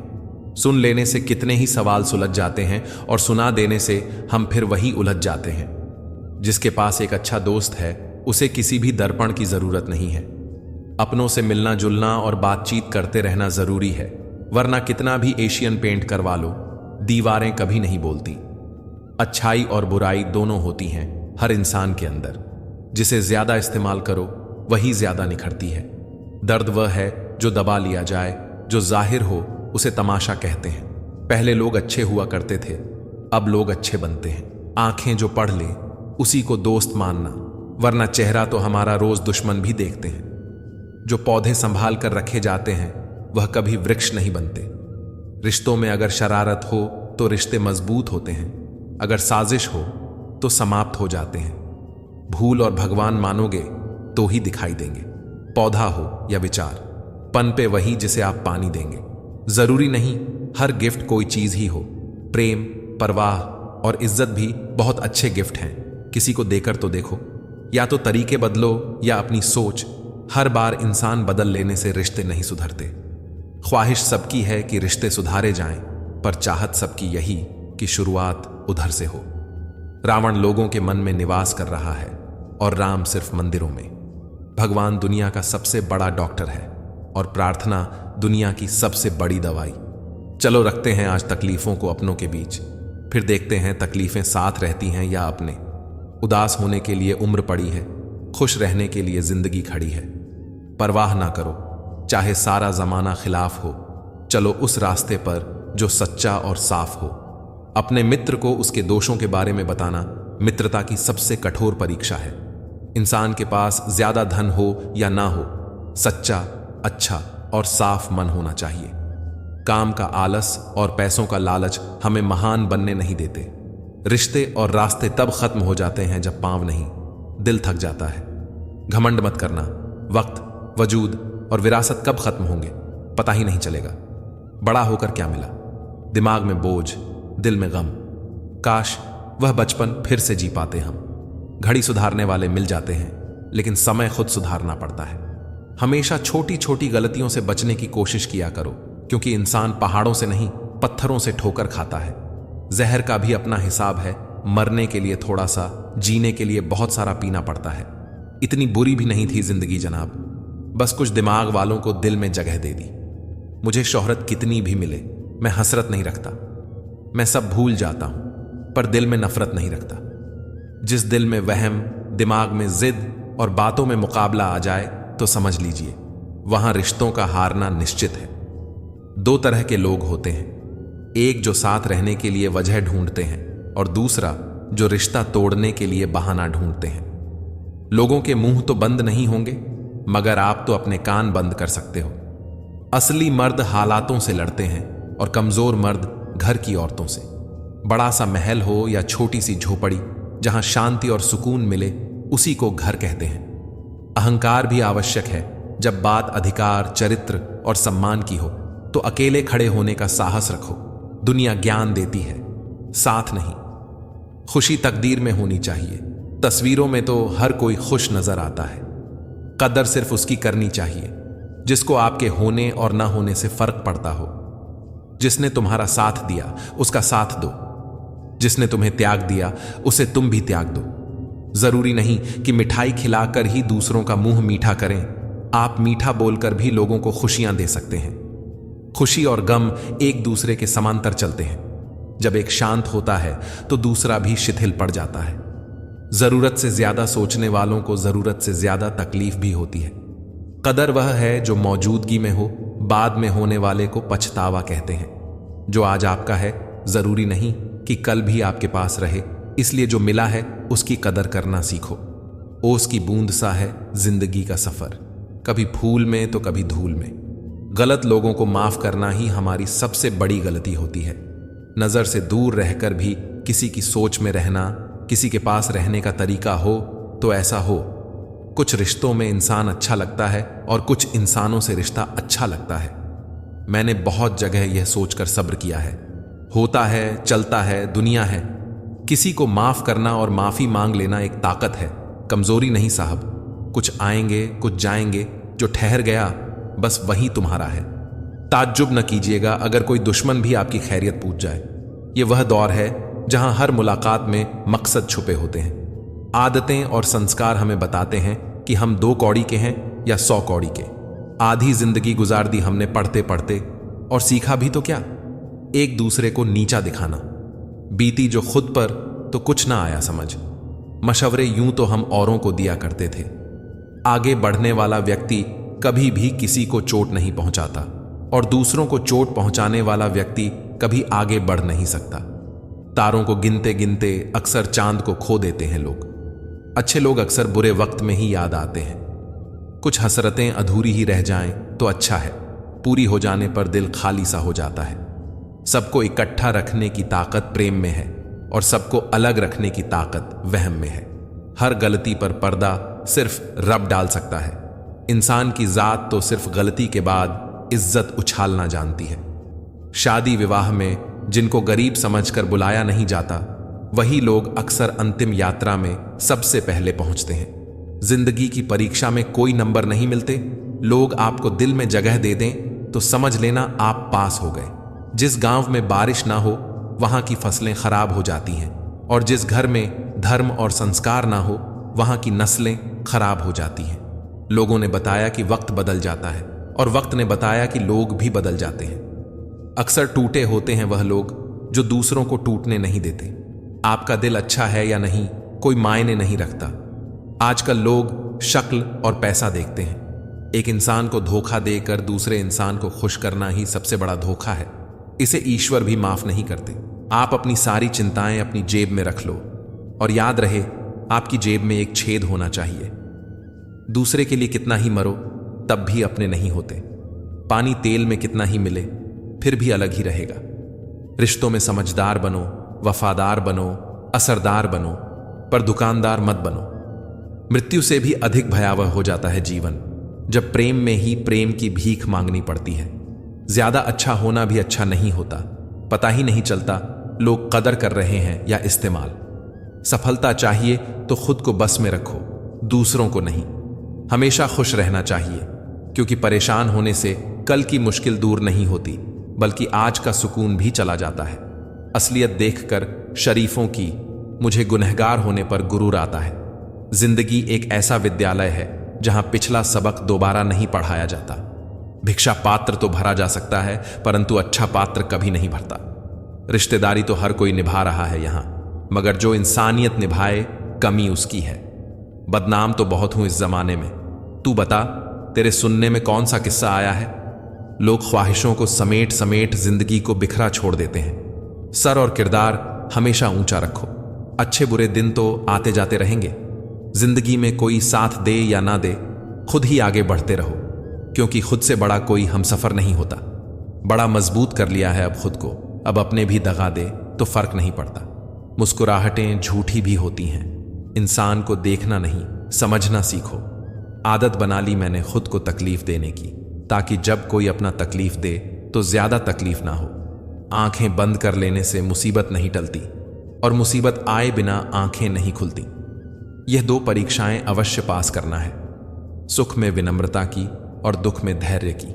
सुन लेने से कितने ही सवाल सुलझ जाते हैं, और सुना देने से हम फिर वही उलझ जाते हैं। जिसके पास एक अच्छा दोस्त है, उसे किसी भी दर्पण की जरूरत नहीं है। अपनों से मिलना जुलना और बातचीत करते रहना जरूरी है, वरना कितना भी एशियन पेंट करवा लो, दीवारें कभी नहीं बोलती। अच्छाई और बुराई दोनों होती हैं हर इंसान के अंदर। जिसे ज्यादा इस्तेमाल करो वही ज्यादा निखरती है। दर्द वह है जो दबा लिया जाए, जो जाहिर हो उसे तमाशा कहते हैं। पहले लोग अच्छे हुआ करते थे, अब लोग अच्छे बनते हैं। आंखें जो पढ़ ले उसी को दोस्त मानना, वरना चेहरा तो हमारा रोज दुश्मन भी देखते हैं। जो पौधे संभाल कर रखे जाते हैं वह कभी वृक्ष नहीं बनते। रिश्तों में अगर शरारत हो तो रिश्ते मजबूत होते हैं, अगर साजिश हो तो समाप्त हो जाते हैं। भूल और भगवान मानोगे तो ही दिखाई देंगे। पौधा हो या विचार, पनपे वही जिसे आप पानी देंगे। जरूरी नहीं हर गिफ्ट कोई चीज ही हो। प्रेम, परवाह और इज्जत भी बहुत अच्छे गिफ्ट हैं। किसी को देकर तो देखो। या तो तरीके बदलो या अपनी सोच। हर बार इंसान बदल लेने से रिश्ते नहीं सुधरते। ख्वाहिश सबकी है कि रिश्ते सुधारे जाएं, पर चाहत सबकी यही कि शुरुआत उधर से हो। रावण लोगों के मन में निवास कर रहा है और राम सिर्फ मंदिरों में। भगवान दुनिया का सबसे बड़ा डॉक्टर है और प्रार्थना दुनिया की सबसे बड़ी दवाई। चलो रखते हैं आज तकलीफों को अपनों के बीच, फिर देखते हैं तकलीफें साथ रहती हैं या अपने। उदास होने के लिए उम्र पड़ी है, खुश रहने के लिए जिंदगी खड़ी है। परवाह ना करो चाहे सारा जमाना खिलाफ हो, चलो उस रास्ते पर जो सच्चा और साफ हो। अपने मित्र को उसके दोषों के बारे में बताना मित्रता की सबसे कठोर परीक्षा है। इंसान के पास ज्यादा धन हो या ना हो, सच्चा, अच्छा और साफ मन होना चाहिए। काम का आलस और पैसों का लालच हमें महान बनने नहीं देते। रिश्ते और रास्ते तब खत्म हो जाते हैं जब पांव नहीं, दिल थक जाता है। घमंड मत करना। वक्त, वजूद और विरासत कब खत्म होंगे पता ही नहीं चलेगा। बड़ा होकर क्या मिला? दिमाग में बोझ, दिल में गम। काश वह बचपन फिर से जी पाते हम। घड़ी सुधारने वाले मिल जाते हैं, लेकिन समय खुद सुधारना पड़ता है। हमेशा छोटी छोटी गलतियों से बचने की कोशिश किया करो, क्योंकि इंसान पहाड़ों से नहीं पत्थरों से ठोकर खाता है। जहर का भी अपना हिसाब है। मरने के लिए थोड़ा सा, जीने के लिए बहुत सारा पीना पड़ता है। इतनी बुरी भी नहीं थी जिंदगी जनाब, बस कुछ दिमाग वालों को दिल में जगह दे दी। मुझे शोहरत कितनी भी मिले, मैं हसरत नहीं रखता। मैं सब भूल जाता हूं, पर दिल में नफरत नहीं रखता। जिस दिल में वहम, दिमाग में जिद और बातों में मुकाबला आ जाए तो समझ लीजिए वहां रिश्तों का हारना निश्चित है। दो तरह के लोग होते हैं, एक जो साथ रहने के लिए वजह ढूंढते हैं और दूसरा जो रिश्ता तोड़ने के लिए बहाना ढूंढते हैं। लोगों के मुंह तो बंद नहीं होंगे, मगर आप तो अपने कान बंद कर सकते हो। असली मर्द हालातों से लड़ते हैं और कमजोर मर्द घर की औरतों से। बड़ा सा महल हो या छोटी सी झोपड़ी, जहां शांति और सुकून मिले उसी को घर कहते हैं। अहंकार भी आवश्यक है। जब बात अधिकार, चरित्र और सम्मान की हो तो अकेले खड़े होने का साहस रखो। दुनिया ज्ञान देती है, साथ नहीं। खुशी तकदीर में होनी चाहिए। तस्वीरों में तो हर कोई खुश नजर आता है। कदर सिर्फ उसकी करनी चाहिए जिसको आपके होने और ना होने से फर्क पड़ता हो। जिसने तुम्हारा साथ दिया उसका साथ दो, जिसने तुम्हें त्याग दिया उसे तुम भी त्याग दो। जरूरी नहीं कि मिठाई खिलाकर ही दूसरों का मुंह मीठा करें। आप मीठा बोलकर भी लोगों को खुशियां दे सकते हैं। खुशी और गम एक दूसरे के समांतर चलते हैं। जब एक शांत होता है तो दूसरा भी शिथिल पड़ जाता है। जरूरत से ज्यादा सोचने वालों को जरूरत से ज्यादा तकलीफ भी होती है। कदर वह है जो मौजूदगी में हो, बाद में होने वाले को पछतावा कहते हैं। जो आज आपका है जरूरी नहीं कि कल भी आपके पास रहे, इसलिए जो मिला है उसकी कदर करना सीखो। ओस की बूंद सा है जिंदगी का सफर, कभी फूल में तो कभी धूल में। गलत लोगों को माफ करना ही हमारी सबसे बड़ी गलती होती है। नजर से दूर रहकर भी किसी की सोच में रहना, किसी के पास रहने का तरीका हो तो ऐसा हो। कुछ रिश्तों में इंसान अच्छा लगता है और कुछ इंसानों से रिश्ता अच्छा लगता है। मैंने बहुत जगह यह सोचकर सब्र किया है। होता है, चलता है, दुनिया है। किसी को माफ करना और माफी मांग लेना एक ताकत है, कमजोरी नहीं साहब। कुछ आएंगे, कुछ जाएंगे, जो ठहर गया बस वही तुम्हारा है। ताज्जुब न कीजिएगा अगर कोई दुश्मन भी आपकी खैरियत पूछ जाए। यह वह दौर है जहां हर मुलाकात में मकसद छुपे होते हैं। आदतें और संस्कार हमें बताते हैं कि हम 2 कौड़ी के हैं या 100 कौड़ी के। आधी जिंदगी गुजार दी हमने पढ़ते पढ़ते, और सीखा भी तो क्या? एक दूसरे को नीचा दिखाना। बीती जो खुद पर तो कुछ ना आया समझ। मशवरे यूं तो हम औरों को दिया करते थे। आगे बढ़ने वाला व्यक्ति कभी भी किसी को चोट नहीं पहुंचाता, और दूसरों को चोट पहुंचाने वाला व्यक्ति कभी आगे बढ़ नहीं सकता। तारों को गिनते गिनते अक्सर चांद को खो देते हैं लोग। अच्छे लोग अक्सर बुरे वक्त में ही याद आते हैं। कुछ हसरतें अधूरी ही रह जाएं तो अच्छा है, पूरी हो जाने पर दिल खाली सा हो जाता है। सबको इकट्ठा रखने की ताकत प्रेम में है, और सबको अलग रखने की ताकत वहम में है। हर गलती पर पर्दा सिर्फ रब डाल सकता है। इंसान की जात तो सिर्फ गलती के बाद इज्जत उछालना जानती है। शादी विवाह में जिनको गरीब समझकर बुलाया नहीं जाता, वही लोग अक्सर अंतिम यात्रा में सबसे पहले पहुंचते हैं। जिंदगी की परीक्षा में कोई नंबर नहीं मिलते। लोग आपको दिल में जगह दे दें तो समझ लेना आप पास हो गए। जिस गांव में बारिश ना हो वहां की फसलें खराब हो जाती हैं, और जिस घर में धर्म और संस्कार ना हो वहां की नस्लें खराब हो जाती हैं। लोगों ने बताया कि वक्त बदल जाता है, और वक्त ने बताया कि लोग भी बदल जाते हैं। अक्सर टूटे होते हैं वह लोग जो दूसरों को टूटने नहीं देते। आपका दिल अच्छा है या नहीं कोई मायने नहीं रखता। आजकल लोग शक्ल और पैसा देखते हैं। एक इंसान को धोखा देकर दूसरे इंसान को खुश करना ही सबसे बड़ा धोखा है। इसे ईश्वर भी माफ नहीं करते। आप अपनी सारी चिंताएं अपनी जेब में रख लो और याद रहे, आपकी जेब में एक छेद होना चाहिए। दूसरे के लिए कितना ही मरो तब भी अपने नहीं होते। पानी तेल में कितना ही मिले फिर भी अलग ही रहेगा। रिश्तों में समझदार बनो, वफादार बनो, असरदार बनो, पर दुकानदार मत बनो। मृत्यु से भी अधिक भयावह हो जाता है जीवन, जब प्रेम में ही प्रेम की भीख मांगनी पड़ती है। ज्यादा अच्छा होना भी अच्छा नहीं होता। पता ही नहीं चलता लोग कदर कर रहे हैं या इस्तेमाल। सफलता चाहिए तो खुद को बस में रखो, दूसरों को नहीं। हमेशा खुश रहना चाहिए, क्योंकि परेशान होने से कल की मुश्किल दूर नहीं होती, बल्कि आज का सुकून भी चला जाता है। असलियत देखकर शरीफों की मुझे गुनहगार होने पर गुरूर आता है। जिंदगी एक ऐसा विद्यालय है जहां पिछला सबक दोबारा नहीं पढ़ाया जाता। भिक्षा पात्र तो भरा जा सकता है, परंतु अच्छा पात्र कभी नहीं भरता। रिश्तेदारी तो हर कोई निभा रहा है यहां, मगर जो इंसानियत निभाए कमी उसकी है। बदनाम तो बहुत हूं इस जमाने में। तू बता, तेरे सुनने में कौन सा किस्सा आया है? लोग ख्वाहिशों को समेट समेट जिंदगी को बिखरा छोड़ देते हैं। सर और किरदार हमेशा ऊंचा रखो। अच्छे बुरे दिन तो आते जाते रहेंगे। जिंदगी में कोई साथ दे या ना दे, खुद ही आगे बढ़ते रहो, क्योंकि खुद से बड़ा कोई हमसफर नहीं होता। बड़ा मजबूत कर लिया है अब खुद को, अब अपने भी दगा दे तो फर्क नहीं पड़ता। मुस्कुराहटें झूठी भी होती हैं। इंसान को देखना नहीं, समझना सीखो। आदत बना ली मैंने खुद को तकलीफ देने की, ताकि जब कोई अपना तकलीफ दे तो ज्यादा तकलीफ ना हो। आंखें बंद कर लेने से मुसीबत नहीं टलती, और मुसीबत आए बिना आंखें नहीं खुलती। यह 2 परीक्षाएं अवश्य पास करना है, सुख में विनम्रता की और दुख में धैर्य की।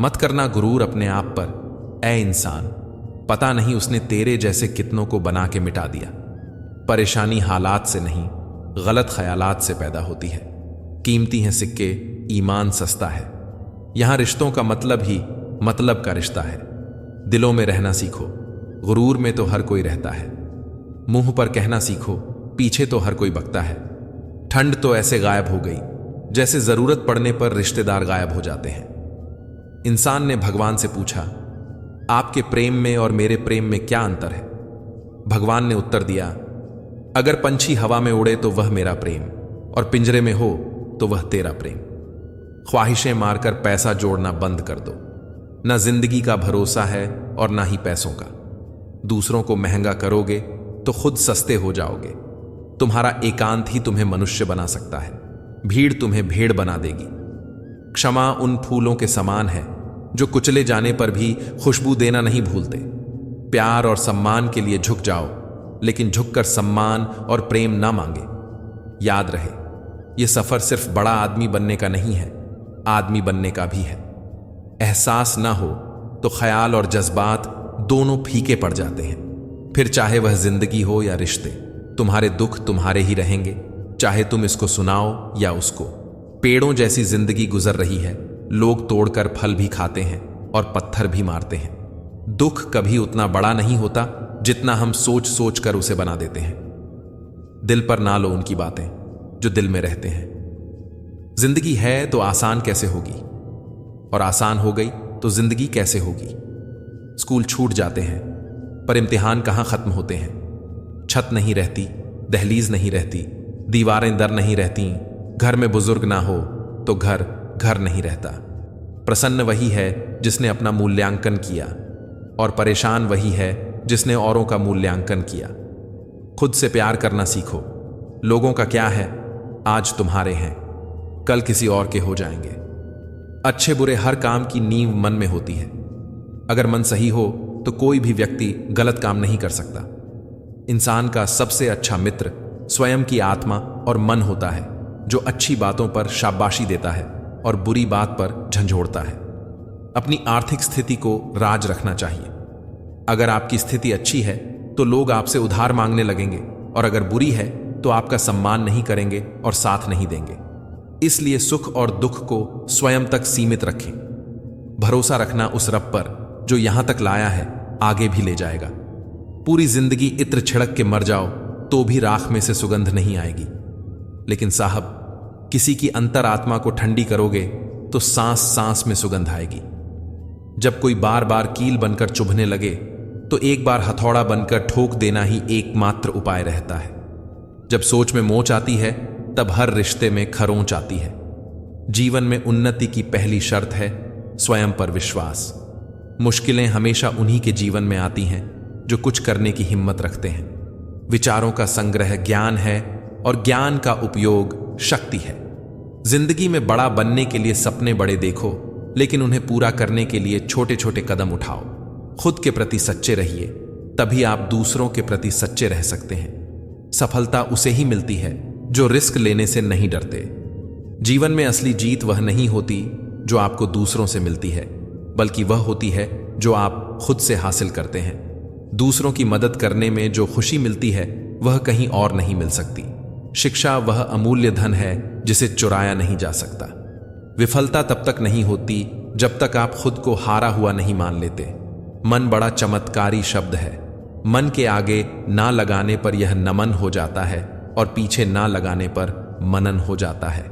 मत करना गुरूर अपने आप पर, ऐ इंसान। पता नहीं उसने तेरे जैसे कितनों को बना के मिटा दिया। परेशानी हालात से नहीं, गलत ख्यालात से पैदा होती है। कीमती हैं सिक्के, ईमान सस्ता है। यहां रिश्तों का मतलब ही मतलब का रिश्ता है। दिलों में रहना सीखो, गुरूर में तो हर कोई रहता है। मुंह पर कहना सीखो, पीछे तो हर कोई बकता है। ठंड तो ऐसे गायब हो गई जैसे जरूरत पड़ने पर रिश्तेदार गायब हो जाते हैं। इंसान ने भगवान से पूछा, आपके प्रेम में और मेरे प्रेम में क्या अंतर है? भगवान ने उत्तर दिया, अगर पंछी हवा में उड़े तो वह मेरा प्रेम, और पिंजरे में हो तो वह तेरा प्रेम। ख्वाहिशें मारकर पैसा जोड़ना बंद कर दो। ना जिंदगी का भरोसा है और ना ही पैसों का। दूसरों को महंगा करोगे तो खुद सस्ते हो जाओगे। तुम्हारा एकांत ही तुम्हें मनुष्य बना सकता है, भीड़ तुम्हें भेड़ बना देगी। क्षमा उन फूलों के समान है जो कुचले जाने पर भी खुशबू देना नहीं भूलते। प्यार और सम्मान के लिए झुक जाओ, लेकिन झुककर सम्मान और प्रेम ना मांगे। याद रहे, यह सफर सिर्फ बड़ा आदमी बनने का नहीं है, आदमी बनने का भी है। एहसास ना हो तो ख्याल और जज्बात दोनों फीके पड़ जाते हैं। फिर चाहे वह जिंदगी हो या रिश्ते, तुम्हारे दुख तुम्हारे ही रहेंगे, चाहे तुम इसको सुनाओ या उसको। पेड़ों जैसी जिंदगी गुजर रही है, लोग तोड़कर फल भी खाते हैं और पत्थर भी मारते हैं। दुख कभी उतना बड़ा नहीं होता जितना हम सोच सोच कर उसे बना देते हैं। दिल पर ना लो उनकी बातें जो दिल में रहते हैं। जिंदगी है तो आसान कैसे होगी, और आसान हो गई तो जिंदगी कैसे होगी। स्कूल छूट जाते हैं पर इम्तिहान कहाँ खत्म होते हैं। छत नहीं रहती, दहलीज नहीं रहती, दीवारें दर नहीं रहती। घर में बुजुर्ग ना हो तो घर घर नहीं रहता। प्रसन्न वही है जिसने अपना मूल्यांकन किया, और परेशान वही है जिसने औरों का मूल्यांकन किया। खुद से प्यार करना सीखो। लोगों का क्या है, आज तुम्हारे हैं, कल किसी और के हो जाएंगे। अच्छे बुरे हर काम की नींव मन में होती है। अगर मन सही हो तो कोई भी व्यक्ति गलत काम नहीं कर सकता। इंसान का सबसे अच्छा मित्र स्वयं की आत्मा और मन होता है, जो अच्छी बातों पर शाबाशी देता है और बुरी बात पर झंझोड़ता है। अपनी आर्थिक स्थिति को राज रखना चाहिए। अगर आपकी स्थिति अच्छी है तो लोग आपसे उधार मांगने लगेंगे, और अगर बुरी है तो आपका सम्मान नहीं करेंगे और साथ नहीं देंगे। इसलिए सुख और दुख को स्वयं तक सीमित रखें। भरोसा रखना उस रब पर जो यहां तक लाया है आगे भी ले जाएगा। पूरी जिंदगी इत्र छिड़क के मर जाओ तो भी राख में से सुगंध नहीं आएगी, लेकिन साहब किसी की अंतर आत्मा को ठंडी करोगे तो सांस सांस में सुगंध आएगी। जब कोई बार बार कील बनकर चुभने लगे तो एक बार हथौड़ा बनकर ठोक देना ही एकमात्र उपाय रहता है। जब सोच में मोच आती है तब हर रिश्ते में खरोंच आती है। जीवन में उन्नति की पहली शर्त है स्वयं पर विश्वास। मुश्किलें हमेशा उन्हीं के जीवन में आती हैं जो कुछ करने की हिम्मत रखते हैं। विचारों का संग्रह ज्ञान है और ज्ञान का उपयोग शक्ति है। जिंदगी में बड़ा बनने के लिए सपने बड़े देखो, लेकिन उन्हें पूरा करने के लिए छोटे छोटे कदम उठाओ। खुद के प्रति सच्चे रहिए, तभी आप दूसरों के प्रति सच्चे रह सकते हैं। सफलता उसे ही मिलती है जो रिस्क लेने से नहीं डरते। जीवन में असली जीत वह नहीं होती जो आपको दूसरों से मिलती है, बल्कि वह होती है जो आप खुद से हासिल करते हैं। दूसरों की मदद करने में जो खुशी मिलती है वह कहीं और नहीं मिल सकती। शिक्षा वह अमूल्य धन है जिसे चुराया नहीं जा सकता। विफलता तब तक नहीं होती जब तक आप खुद को हारा हुआ नहीं मान लेते। मन बड़ा चमत्कारी शब्द है। मन के आगे ना लगाने पर यह नमन हो जाता है और पीछे ना लगाने पर मनन हो जाता है।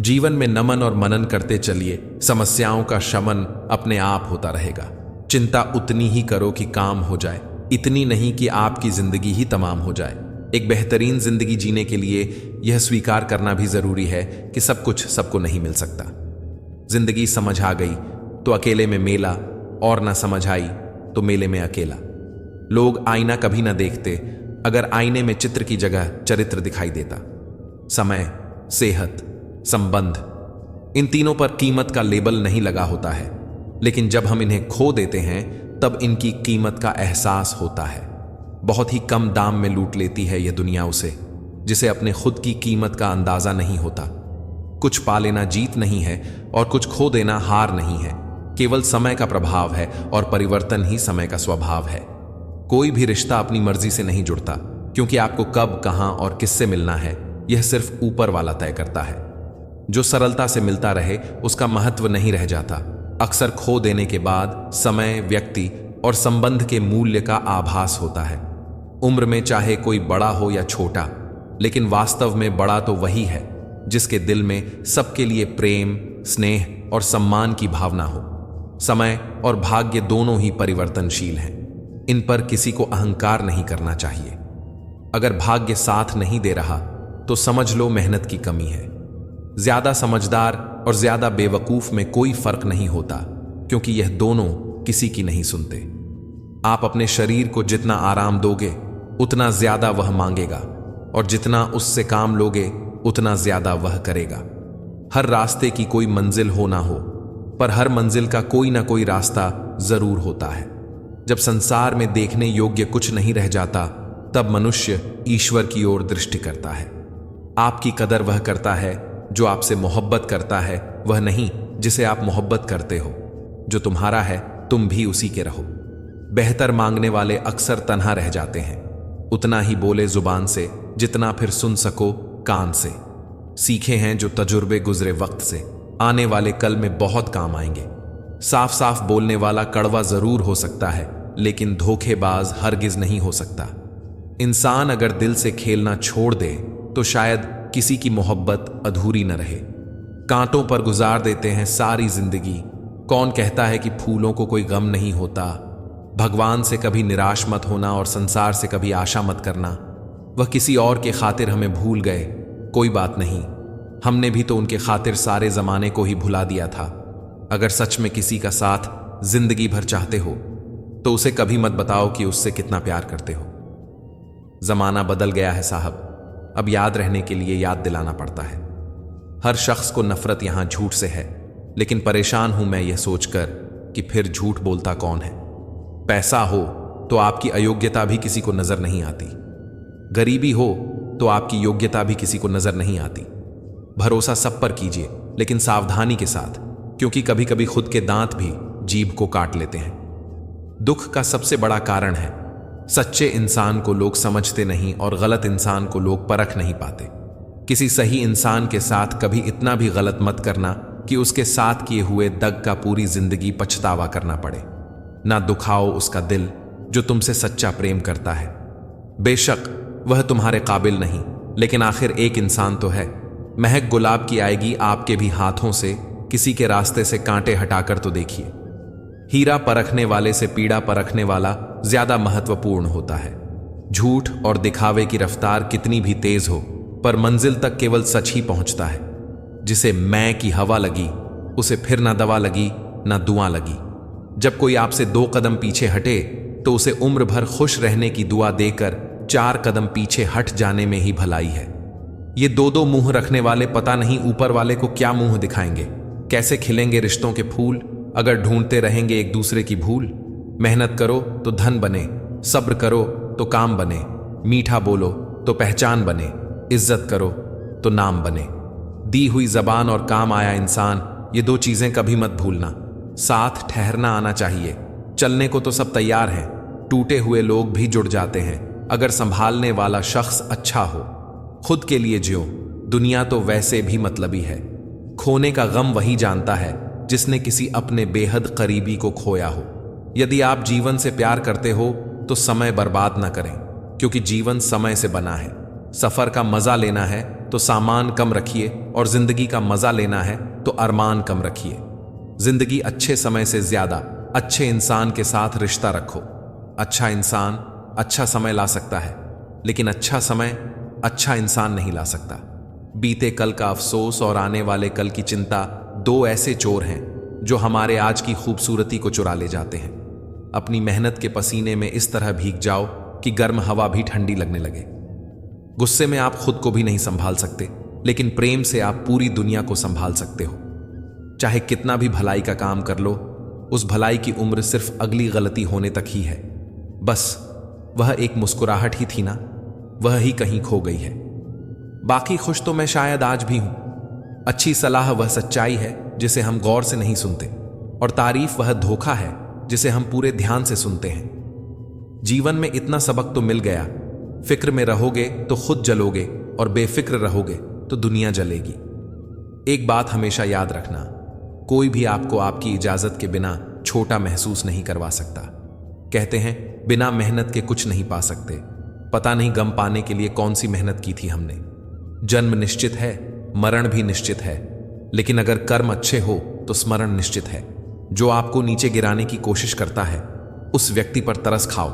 जीवन में नमन और मनन करते चलिए, समस्याओं का शमन अपने आप होता रहेगा। चिंता उतनी ही करो कि काम हो जाए, इतनी नहीं कि आपकी जिंदगी ही तमाम हो जाए। एक बेहतरीन जिंदगी जीने के लिए यह स्वीकार करना भी जरूरी है कि सब कुछ सबको नहीं मिल सकता। जिंदगी समझ आ गई तो अकेले में मेला, और ना समझ आई तो मेले में अकेला। लोग आईना कभी ना देखते अगर आईने में चित्र की जगह चरित्र दिखाई देता। समय, सेहत, संबंध, इन तीनों पर कीमत का लेबल नहीं लगा होता है, लेकिन जब हम इन्हें खो देते हैं तब इनकी कीमत का एहसास होता है। बहुत ही कम दाम में लूट लेती है यह दुनिया उसे जिसे अपने खुद की कीमत का अंदाजा नहीं होता। कुछ पा लेना जीत नहीं है और कुछ खो देना हार नहीं है। केवल समय का प्रभाव है और परिवर्तन ही समय का स्वभाव है। कोई भी रिश्ता अपनी मर्जी से नहीं जुड़ता, क्योंकि आपको कब, कहां और किससे मिलना है यह सिर्फ ऊपर वाला तय करता है। जो सरलता से मिलता रहे उसका महत्व नहीं रह जाता। अक्सर खो देने के बाद समय, व्यक्ति और संबंध के मूल्य का आभास होता है। उम्र में चाहे कोई बड़ा हो या छोटा, लेकिन वास्तव में बड़ा तो वही है जिसके दिल में सबके लिए प्रेम, स्नेह और सम्मान की भावना हो। समय और भाग्य दोनों ही परिवर्तनशील हैं। इन पर किसी को अहंकार नहीं करना चाहिए। अगर भाग्य साथ नहीं दे रहा तो समझ लो मेहनत की कमी है। ज्यादा समझदार और ज्यादा बेवकूफ में कोई फर्क नहीं होता, क्योंकि यह दोनों किसी की नहीं सुनते। आप अपने शरीर को जितना आराम दोगे उतना ज्यादा वह मांगेगा, और जितना उससे काम लोगे उतना ज्यादा वह करेगा। हर रास्ते की कोई मंजिल हो ना हो, पर हर मंजिल का कोई ना कोई रास्ता जरूर होता है। जब संसार में देखने योग्य कुछ नहीं रह जाता, तब मनुष्य ईश्वर की ओर दृष्टि करता है। आपकी कदर वह करता है जो आपसे मोहब्बत करता है, वह नहीं जिसे आप मोहब्बत करते हो। जो तुम्हारा है तुम भी उसी के रहो। बेहतर मांगने वाले अक्सर तन्हा रह जाते हैं। उतना ही बोले जुबान से जितना फिर सुन सको कान से। सीखे हैं जो तजुर्बे गुजरे वक्त से, आने वाले कल में बहुत काम आएंगे। साफ साफ बोलने वाला कड़वा जरूर हो सकता है, लेकिन धोखेबाज हरगिज नहीं हो सकता। इंसान अगर दिल से खेलना छोड़ दे तो शायद किसी की मोहब्बत अधूरी न रहे। कांटों पर गुजार देते हैं सारी जिंदगी। कौन कहता है कि फूलों को कोई गम नहीं होता। भगवान से कभी निराश मत होना और संसार से कभी आशा मत करना। वह किसी और के खातिर हमें भूल गए, कोई बात नहीं, हमने भी तो उनके खातिर सारे जमाने को ही भुला दिया था। अगर सच में किसी का साथ जिंदगी भर चाहते हो तो उसे कभी मत बताओ कि उससे कितना प्यार करते हो। जमाना बदल गया है साहब, अब याद रहने के लिए याद दिलाना पड़ता है। हर शख्स को नफरत यहां झूठ से है, लेकिन परेशान हूं मैं यह सोचकर कि फिर झूठ बोलता कौन है। पैसा हो तो आपकी अयोग्यता भी किसी को नजर नहीं आती। गरीबी हो तो आपकी योग्यता भी किसी को नजर नहीं आती। भरोसा सब पर कीजिए, लेकिन सावधानी के साथ, क्योंकि कभी कभी खुद के दांत भी जीभ को काट लेते हैं। दुख का सबसे बड़ा कारण है सच्चे इंसान को लोग समझते नहीं और गलत इंसान को लोग परख नहीं पाते। किसी सही इंसान के साथ कभी इतना भी गलत मत करना कि उसके साथ किए हुए दग का पूरी जिंदगी पछतावा करना पड़े। ना दुखाओ उसका दिल जो तुमसे सच्चा प्रेम करता है। बेशक वह तुम्हारे काबिल नहीं, लेकिन आखिर एक इंसान तो है। महक गुलाब की आएगी आपके भी हाथों से, किसी के रास्ते से कांटे हटाकर तो देखिए। हीरा परखने वाले से पीड़ा परखने वाला ज्यादा महत्वपूर्ण होता है। झूठ और दिखावे की रफ्तार कितनी भी तेज हो, पर मंजिल तक केवल सच ही पहुंचता है। जिसे मैं की हवा लगी, उसे फिर ना दवा लगी ना दुआ लगी। जब कोई आपसे 2 कदम पीछे हटे तो उसे उम्र भर खुश रहने की दुआ देकर 4 कदम पीछे हट जाने में ही भलाई है। ये 2-2 मुंह रखने वाले पता नहीं ऊपर वाले को क्या मुंह दिखाएंगे। कैसे खिलेंगे रिश्तों के फूल अगर ढूंढते रहेंगे एक दूसरे की भूल। मेहनत करो तो धन बने, सब्र करो तो काम बने, मीठा बोलो तो पहचान बने, इज्जत करो तो नाम बने। दी हुई जबान और काम आया इंसान, ये 2 चीजें कभी मत भूलना। साथ ठहरना आना चाहिए। चलने को तो सब तैयार हैं, टूटे हुए लोग भी जुड़ जाते हैं अगर संभालने वाला शख्स अच्छा हो। खुद के लिए जियो, दुनिया तो वैसे भी मतलबी है। खोने का गम वही जानता है जिसने किसी अपने बेहद करीबी को खोया हो। यदि आप जीवन से प्यार करते हो तो समय बर्बाद ना करें, क्योंकि जीवन समय से बना है। सफर का मजा लेना है तो सामान कम रखिए, और जिंदगी का मजा लेना है तो अरमान कम रखिए। जिंदगी अच्छे समय से ज्यादा अच्छे इंसान के साथ रिश्ता रखो। अच्छा इंसान अच्छा समय ला सकता है, लेकिन अच्छा समय अच्छा इंसान नहीं ला सकता। बीते कल का अफसोस और आने वाले कल की चिंता 2 ऐसे चोर हैं जो हमारे आज की खूबसूरती को चुरा ले जाते हैं। अपनी मेहनत के पसीने में इस तरह भीग जाओ कि गर्म हवा भी ठंडी लगने लगे। गुस्से में आप खुद को भी नहीं संभाल सकते, लेकिन प्रेम से आप पूरी दुनिया को संभाल सकते हो। चाहे कितना भी भलाई का काम कर लो, उस भलाई की उम्र सिर्फ अगली गलती होने तक ही है। बस वह एक मुस्कुराहट ही थी ना, वह ही कहीं खो गई है। बाकी खुश तो मैं शायद आज भी हूं। अच्छी सलाह वह सच्चाई है जिसे हम गौर से नहीं सुनते, और तारीफ वह धोखा है जिसे हम पूरे ध्यान से सुनते हैं। जीवन में इतना सबक तो मिल गया, फिक्र में रहोगे तो खुद जलोगे, और बेफिक्र रहोगे तो दुनिया जलेगी। एक बात हमेशा याद रखना, कोई भी आपको आपकी इजाजत के बिना छोटा महसूस नहीं करवा सकता। कहते हैं बिना मेहनत के कुछ नहीं पा सकते। पता नहीं गम पाने के लिए कौन सी मेहनत की थी हमने। जन्म निश्चित है, मरण भी निश्चित है, लेकिन अगर कर्म अच्छे हो तो स्मरण निश्चित है। जो आपको नीचे गिराने की कोशिश करता है, उस व्यक्ति पर तरस खाओ,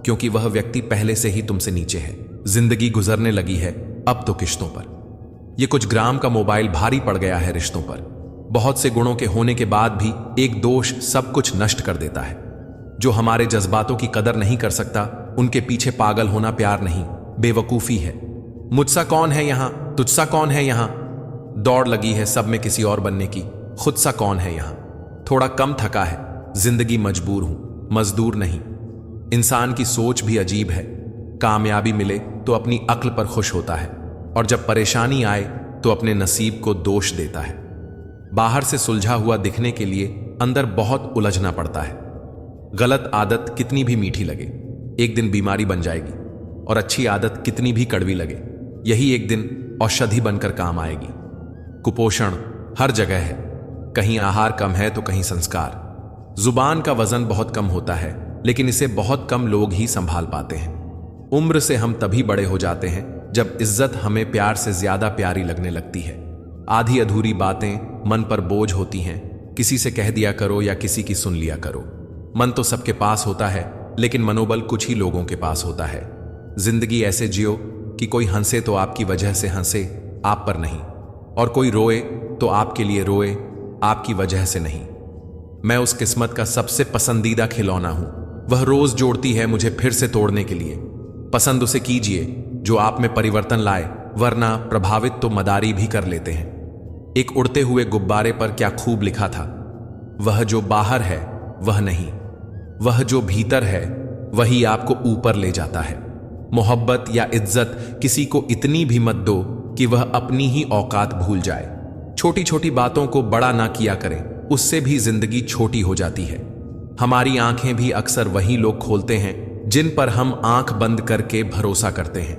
क्योंकि वह व्यक्ति पहले से ही तुमसे नीचे है। जिंदगी गुजरने लगी है अब तो किश्तों पर। यह कुछ ग्राम का मोबाइल भारी पड़ गया है रिश्तों पर। बहुत से गुणों के होने के बाद भी एक दोष सब कुछ नष्ट कर देता है। जो हमारे जज्बातों की कदर नहीं कर सकता, उनके पीछे पागल होना प्यार नहीं, बेवकूफी है। मुझसा कौन है यहां, तुझसा कौन है यहां, दौड़ लगी है सब में किसी और बनने की, खुद सा कौन है यहां। थोड़ा कम थका है, जिंदगी मजबूर हूं, मजदूर नहीं। इंसान की सोच भी अजीब है। कामयाबी मिले तो अपनी अक्ल पर खुश होता है, और जब परेशानी आए तो अपने नसीब को दोष देता है। बाहर से सुलझा हुआ दिखने के लिए अंदर बहुत उलझना पड़ता है। गलत आदत कितनी भी मीठी लगे, एक दिन बीमारी बन जाएगी, और अच्छी आदत कितनी भी कड़वी लगे, यही एक दिन औषधि बनकर काम आएगी। कुपोषण हर जगह है, कहीं आहार कम है तो कहीं संस्कार। जुबान का वजन बहुत कम होता है, लेकिन इसे बहुत कम लोग ही संभाल पाते हैं। उम्र से हम तभी बड़े हो जाते हैं जब इज्जत हमें प्यार से ज्यादा प्यारी लगने लगती है। आधी अधूरी बातें मन पर बोझ होती हैं, किसी से कह दिया करो या किसी की सुन लिया करो। मन तो सबके पास होता है, लेकिन मनोबल कुछ ही लोगों के पास होता है। जिंदगी ऐसे जियो कि कोई हंसे तो आपकी वजह से हंसे, आप पर नहीं, और कोई रोए तो आपके लिए रोए, आपकी वजह से नहीं। मैं उस किस्मत का सबसे पसंदीदा खिलौना हूं, वह रोज जोड़ती है मुझे फिर से तोड़ने के लिए। पसंद उसे कीजिए जो आप में परिवर्तन लाए, वरना प्रभावित तो मदारी भी कर लेते हैं। एक उड़ते हुए गुब्बारे पर क्या खूब लिखा था, वह जो बाहर है वह नहीं, वह जो भीतर है वही आपको ऊपर ले जाता है। मोहब्बत या इज्जत किसी को इतनी भी मत दो कि वह अपनी ही औकात भूल जाए। छोटी छोटी बातों को बड़ा ना किया करें, उससे भी जिंदगी छोटी हो जाती है। हमारी आंखें भी अक्सर वही लोग खोलते हैं जिन पर हम आंख बंद करके भरोसा करते हैं।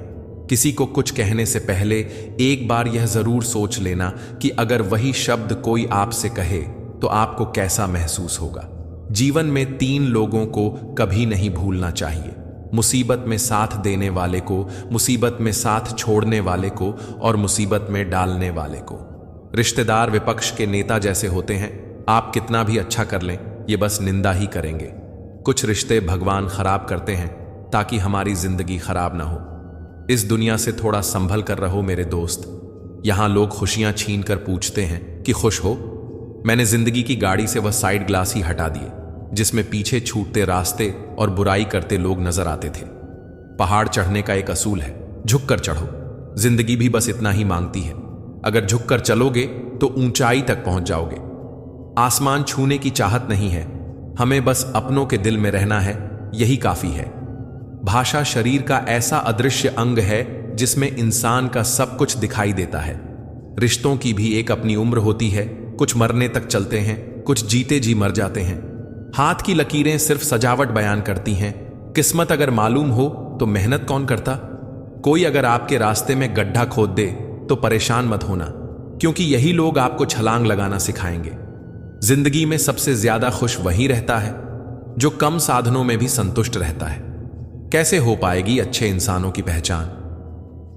किसी को कुछ कहने से पहले एक बार यह जरूर सोच लेना कि अगर वही शब्द कोई आपसे कहे तो आपको कैसा महसूस होगा। जीवन में 3 लोगों को कभी नहीं भूलना चाहिए, मुसीबत में साथ देने वाले को, मुसीबत में साथ छोड़ने वाले को, और मुसीबत में डालने वाले को। रिश्तेदार विपक्ष के नेता जैसे होते हैं, आप कितना भी अच्छा कर लें ये बस निंदा ही करेंगे। कुछ रिश्ते भगवान खराब करते हैं ताकि हमारी जिंदगी खराब ना हो। इस दुनिया से थोड़ा संभल कर रहो मेरे दोस्त। यहां लोग खुशियां छीन कर पूछते हैं कि खुश हो। मैंने जिंदगी की गाड़ी से वह साइड ग्लास ही हटा दिए जिसमें पीछे छूटते रास्ते और बुराई करते लोग नजर आते थे। पहाड़ चढ़ने का एक असूल है, झुककर चढ़ो। जिंदगी भी बस इतना ही मांगती है। अगर झुककर चलोगे तो ऊंचाई तक पहुंच जाओगे। आसमान छूने की चाहत नहीं है, हमें बस अपनों के दिल में रहना है, यही काफी है। भाषा शरीर का ऐसा अदृश्य अंग है जिसमें इंसान का सब कुछ दिखाई देता है। रिश्तों की भी एक अपनी उम्र होती है, कुछ मरने तक चलते हैं, कुछ जीते जी मर जाते हैं। हाथ की लकीरें सिर्फ सजावट बयान करती हैं। किस्मत अगर मालूम हो तो मेहनत कौन करता। कोई अगर आपके रास्ते में गड्ढा खोद दे तो परेशान मत होना, क्योंकि यही लोग आपको छलांग लगाना सिखाएंगे। जिंदगी में सबसे ज्यादा खुश वही रहता है जो कम साधनों में भी संतुष्ट रहता है। कैसे हो पाएगी अच्छे इंसानों की पहचान?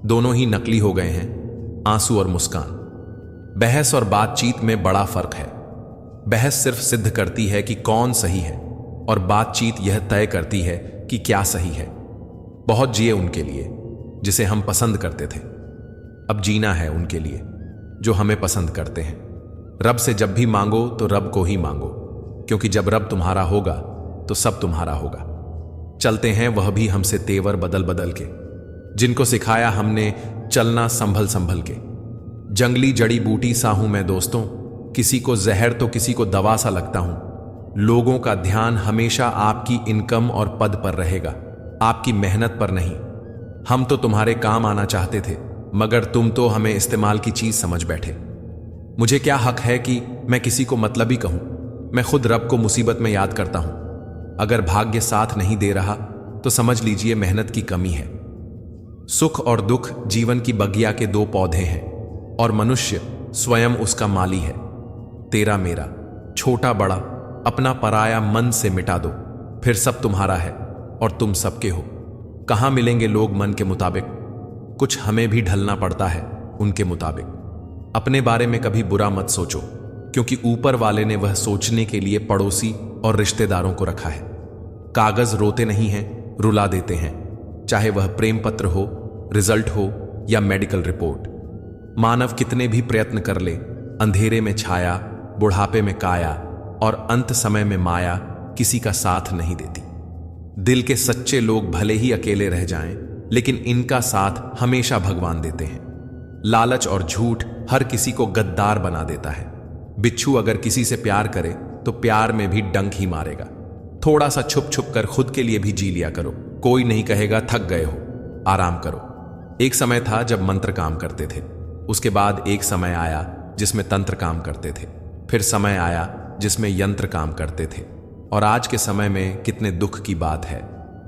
दोनों ही नकली हो गए हैं, आंसू और मुस्कान। बहस और बातचीत में बड़ा फर्क है। बहस सिर्फ सिद्ध करती है कि कौन सही है और बातचीत यह तय करती है कि क्या सही है। बहुत जिए उनके लिए जिसे हम पसंद करते थे, अब जीना है उनके लिए जो हमें पसंद करते हैं। रब से जब भी मांगो तो रब को ही मांगो, क्योंकि जब रब तुम्हारा होगा तो सब तुम्हारा होगा। चलते हैं वह भी हमसे तेवर बदल बदल के, जिनको सिखाया हमने चलना संभल संभल के। जंगली जड़ी बूटी सा हूं मैं दोस्तों, किसी को जहर तो किसी को दवा सा लगता हूं। लोगों का ध्यान हमेशा आपकी इनकम और पद पर रहेगा, आपकी मेहनत पर नहीं। हम तो तुम्हारे काम आना चाहते थे, मगर तुम तो हमें इस्तेमाल की चीज समझ बैठे। मुझे क्या हक है कि मैं किसी को मतलबी कहूं? मैं खुद रब को मुसीबत में याद करता हूं। अगर भाग्य साथ नहीं दे रहा तो समझ लीजिए मेहनत की कमी है। सुख और दुख जीवन की बगिया के दो पौधे हैं और मनुष्य स्वयं उसका माली है। तेरा मेरा, छोटा बड़ा, अपना पराया मन से मिटा दो, फिर सब तुम्हारा है और तुम सबके हो। कहां मिलेंगे लोग मन के मुताबिक? कुछ हमें भी ढलना पड़ता है उनके मुताबिक। अपने बारे में कभी बुरा मत सोचो, क्योंकि ऊपर वाले ने वह सोचने के लिए पड़ोसी और रिश्तेदारों को रखा है। कागज रोते नहीं हैं, रुला देते हैं, चाहे वह प्रेम पत्र हो, रिजल्ट हो या मेडिकल रिपोर्ट। मानव कितने भी प्रयत्न कर ले, अंधेरे में छाया, बुढ़ापे में काया और अंत समय में माया किसी का साथ नहीं देती। दिल के सच्चे लोग भले ही अकेले रह जाएं, लेकिन इनका साथ हमेशा भगवान देते हैं। लालच और झूठ हर किसी को गद्दार बना देता है। बिच्छू अगर किसी से प्यार करे तो प्यार में भी डंक ही मारेगा। थोड़ा सा छुप छुप कर खुद के लिए भी जी लिया करो, कोई नहीं कहेगा थक गए हो, आराम करो। एक समय था जब मंत्र काम करते थे, उसके बाद एक समय आया जिसमें तंत्र काम करते थे, फिर समय आया जिसमें यंत्र काम करते थे, और आज के समय में कितने दुख की बात है,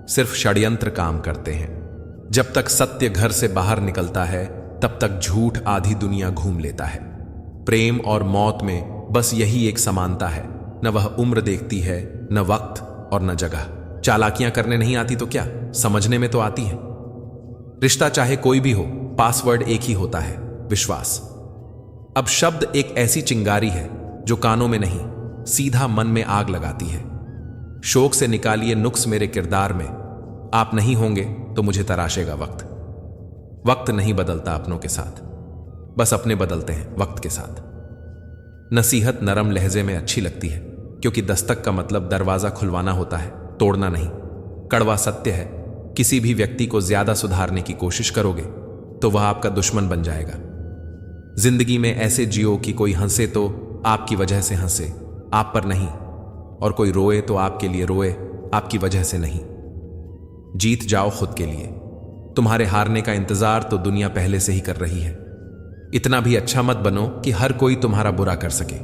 सिर्फ षड्यंत्र काम करते हैं। जब तक सत्य घर से बाहर निकलता है तब तक झूठ आधी दुनिया घूम लेता है। प्रेम और मौत में बस यही एक समानता है, न वह उम्र देखती है, न वक्त और न जगह। चालाकियां करने नहीं आती तो क्या, समझने में तो आती है। रिश्ता चाहे कोई भी हो, पासवर्ड एक ही होता है, विश्वास। अब शब्द एक ऐसी चिंगारी है जो कानों में नहीं, सीधा मन में आग लगाती है। शोक से निकालिए नुक्स मेरे किरदार में, आप नहीं होंगे तो मुझे तराशेगा वक्त। वक्त नहीं बदलता अपनों के साथ, बस अपने बदलते हैं वक्त के साथ। नसीहत नरम लहजे में अच्छी लगती है, क्योंकि दस्तक का मतलब दरवाजा खुलवाना होता है, तोड़ना नहीं। कड़वा सत्य है, किसी भी व्यक्ति को ज्यादा सुधारने की कोशिश करोगे तो वह आपका दुश्मन बन जाएगा। जिंदगी में ऐसे जियो कि कोई हंसे तो आपकी वजह से हंसे, आप पर नहीं, और कोई रोए तो आपके लिए रोए, आपकी वजह से नहीं। जीत जाओ खुद के लिए। तुम्हारे हारने का इंतजार तो दुनिया पहले से ही कर रही है। इतना भी अच्छा मत बनो कि हर कोई तुम्हारा बुरा कर सके।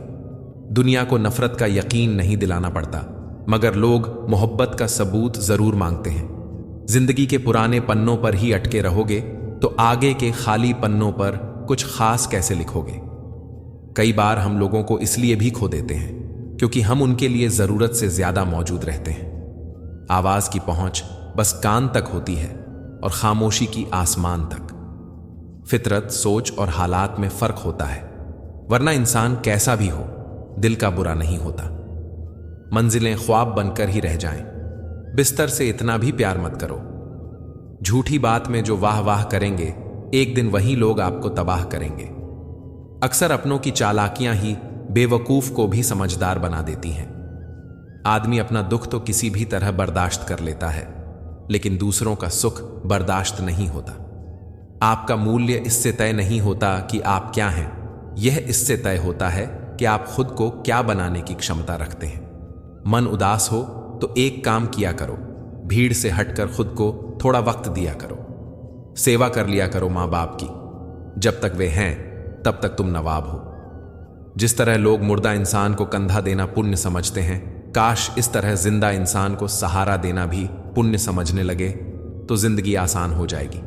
दुनिया को नफरत का यकीन नहीं दिलाना पड़ता, मगर लोग मोहब्बत का सबूत जरूर मांगते हैं। जिंदगी के पुराने पन्नों पर ही अटके रहोगे तो आगे के खाली पन्नों पर कुछ खास कैसे लिखोगे? कई बार हम लोगों को इसलिए भी खो देते हैं क्योंकि हम उनके लिए जरूरत से ज्यादा मौजूद रहते हैं। आवाज की पहुंच बस कान तक होती है और खामोशी की आसमान तक। फितरत, सोच और हालात में फर्क होता है, वरना इंसान कैसा भी हो दिल का बुरा नहीं होता। मंजिलें ख्वाब बनकर ही रह जाएं। बिस्तर से इतना भी प्यार मत करो झूठी बात में जो वाह वाह करेंगे, एक दिन वही लोग आपको तबाह करेंगे। अक्सर अपनों की चालाकियां ही बेवकूफ को भी समझदार बना देती हैं। आदमी अपना दुख तो किसी भी तरह बर्दाश्त कर लेता है, लेकिन दूसरों का सुख बर्दाश्त नहीं होता। आपका मूल्य इससे तय नहीं होता कि आप क्या हैं, यह इससे तय होता है कि आप खुद को क्या बनाने की क्षमता रखते हैं। मन उदास हो तो एक काम किया करो, भीड़ से हटकर खुद को थोड़ा वक्त दिया करो। सेवा कर लिया करो माँ बाप की, जब तक वे हैं तब तक तुम नवाब हो। जिस तरह लोग मुर्दा इंसान को कंधा देना पुण्य समझते हैं, काश इस तरह जिंदा इंसान को सहारा देना भी पुण्य समझने लगे तो जिंदगी आसान हो जाएगी।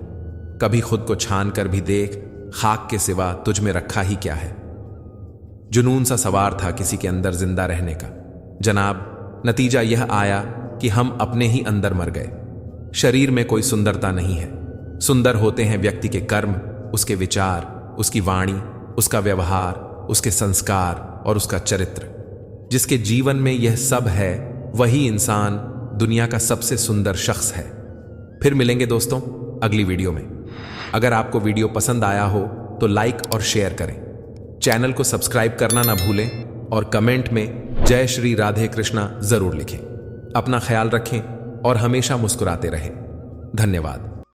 कभी खुद को छान कर भी देख, खाक के सिवा तुझ में रखा ही क्या है। जुनून सा सवार था किसी के अंदर जिंदा रहने का, जनाब नतीजा यह आया कि हम अपने ही अंदर मर गए। शरीर में कोई सुंदरता नहीं है, सुंदर होते हैं व्यक्ति के कर्म, उसके विचार, उसकी वाणी, उसका व्यवहार, उसके संस्कार और उसका चरित्र। जिसके जीवन में यह सब है वही इंसान दुनिया का सबसे सुंदर शख्स है। फिर मिलेंगे दोस्तों अगली वीडियो में। अगर आपको वीडियो पसंद आया हो तो लाइक और शेयर करें, चैनल को सब्सक्राइब करना ना भूलें और कमेंट में जय श्री राधे कृष्णा जरूर लिखें। अपना ख्याल रखें और हमेशा मुस्कुराते रहें। धन्यवाद।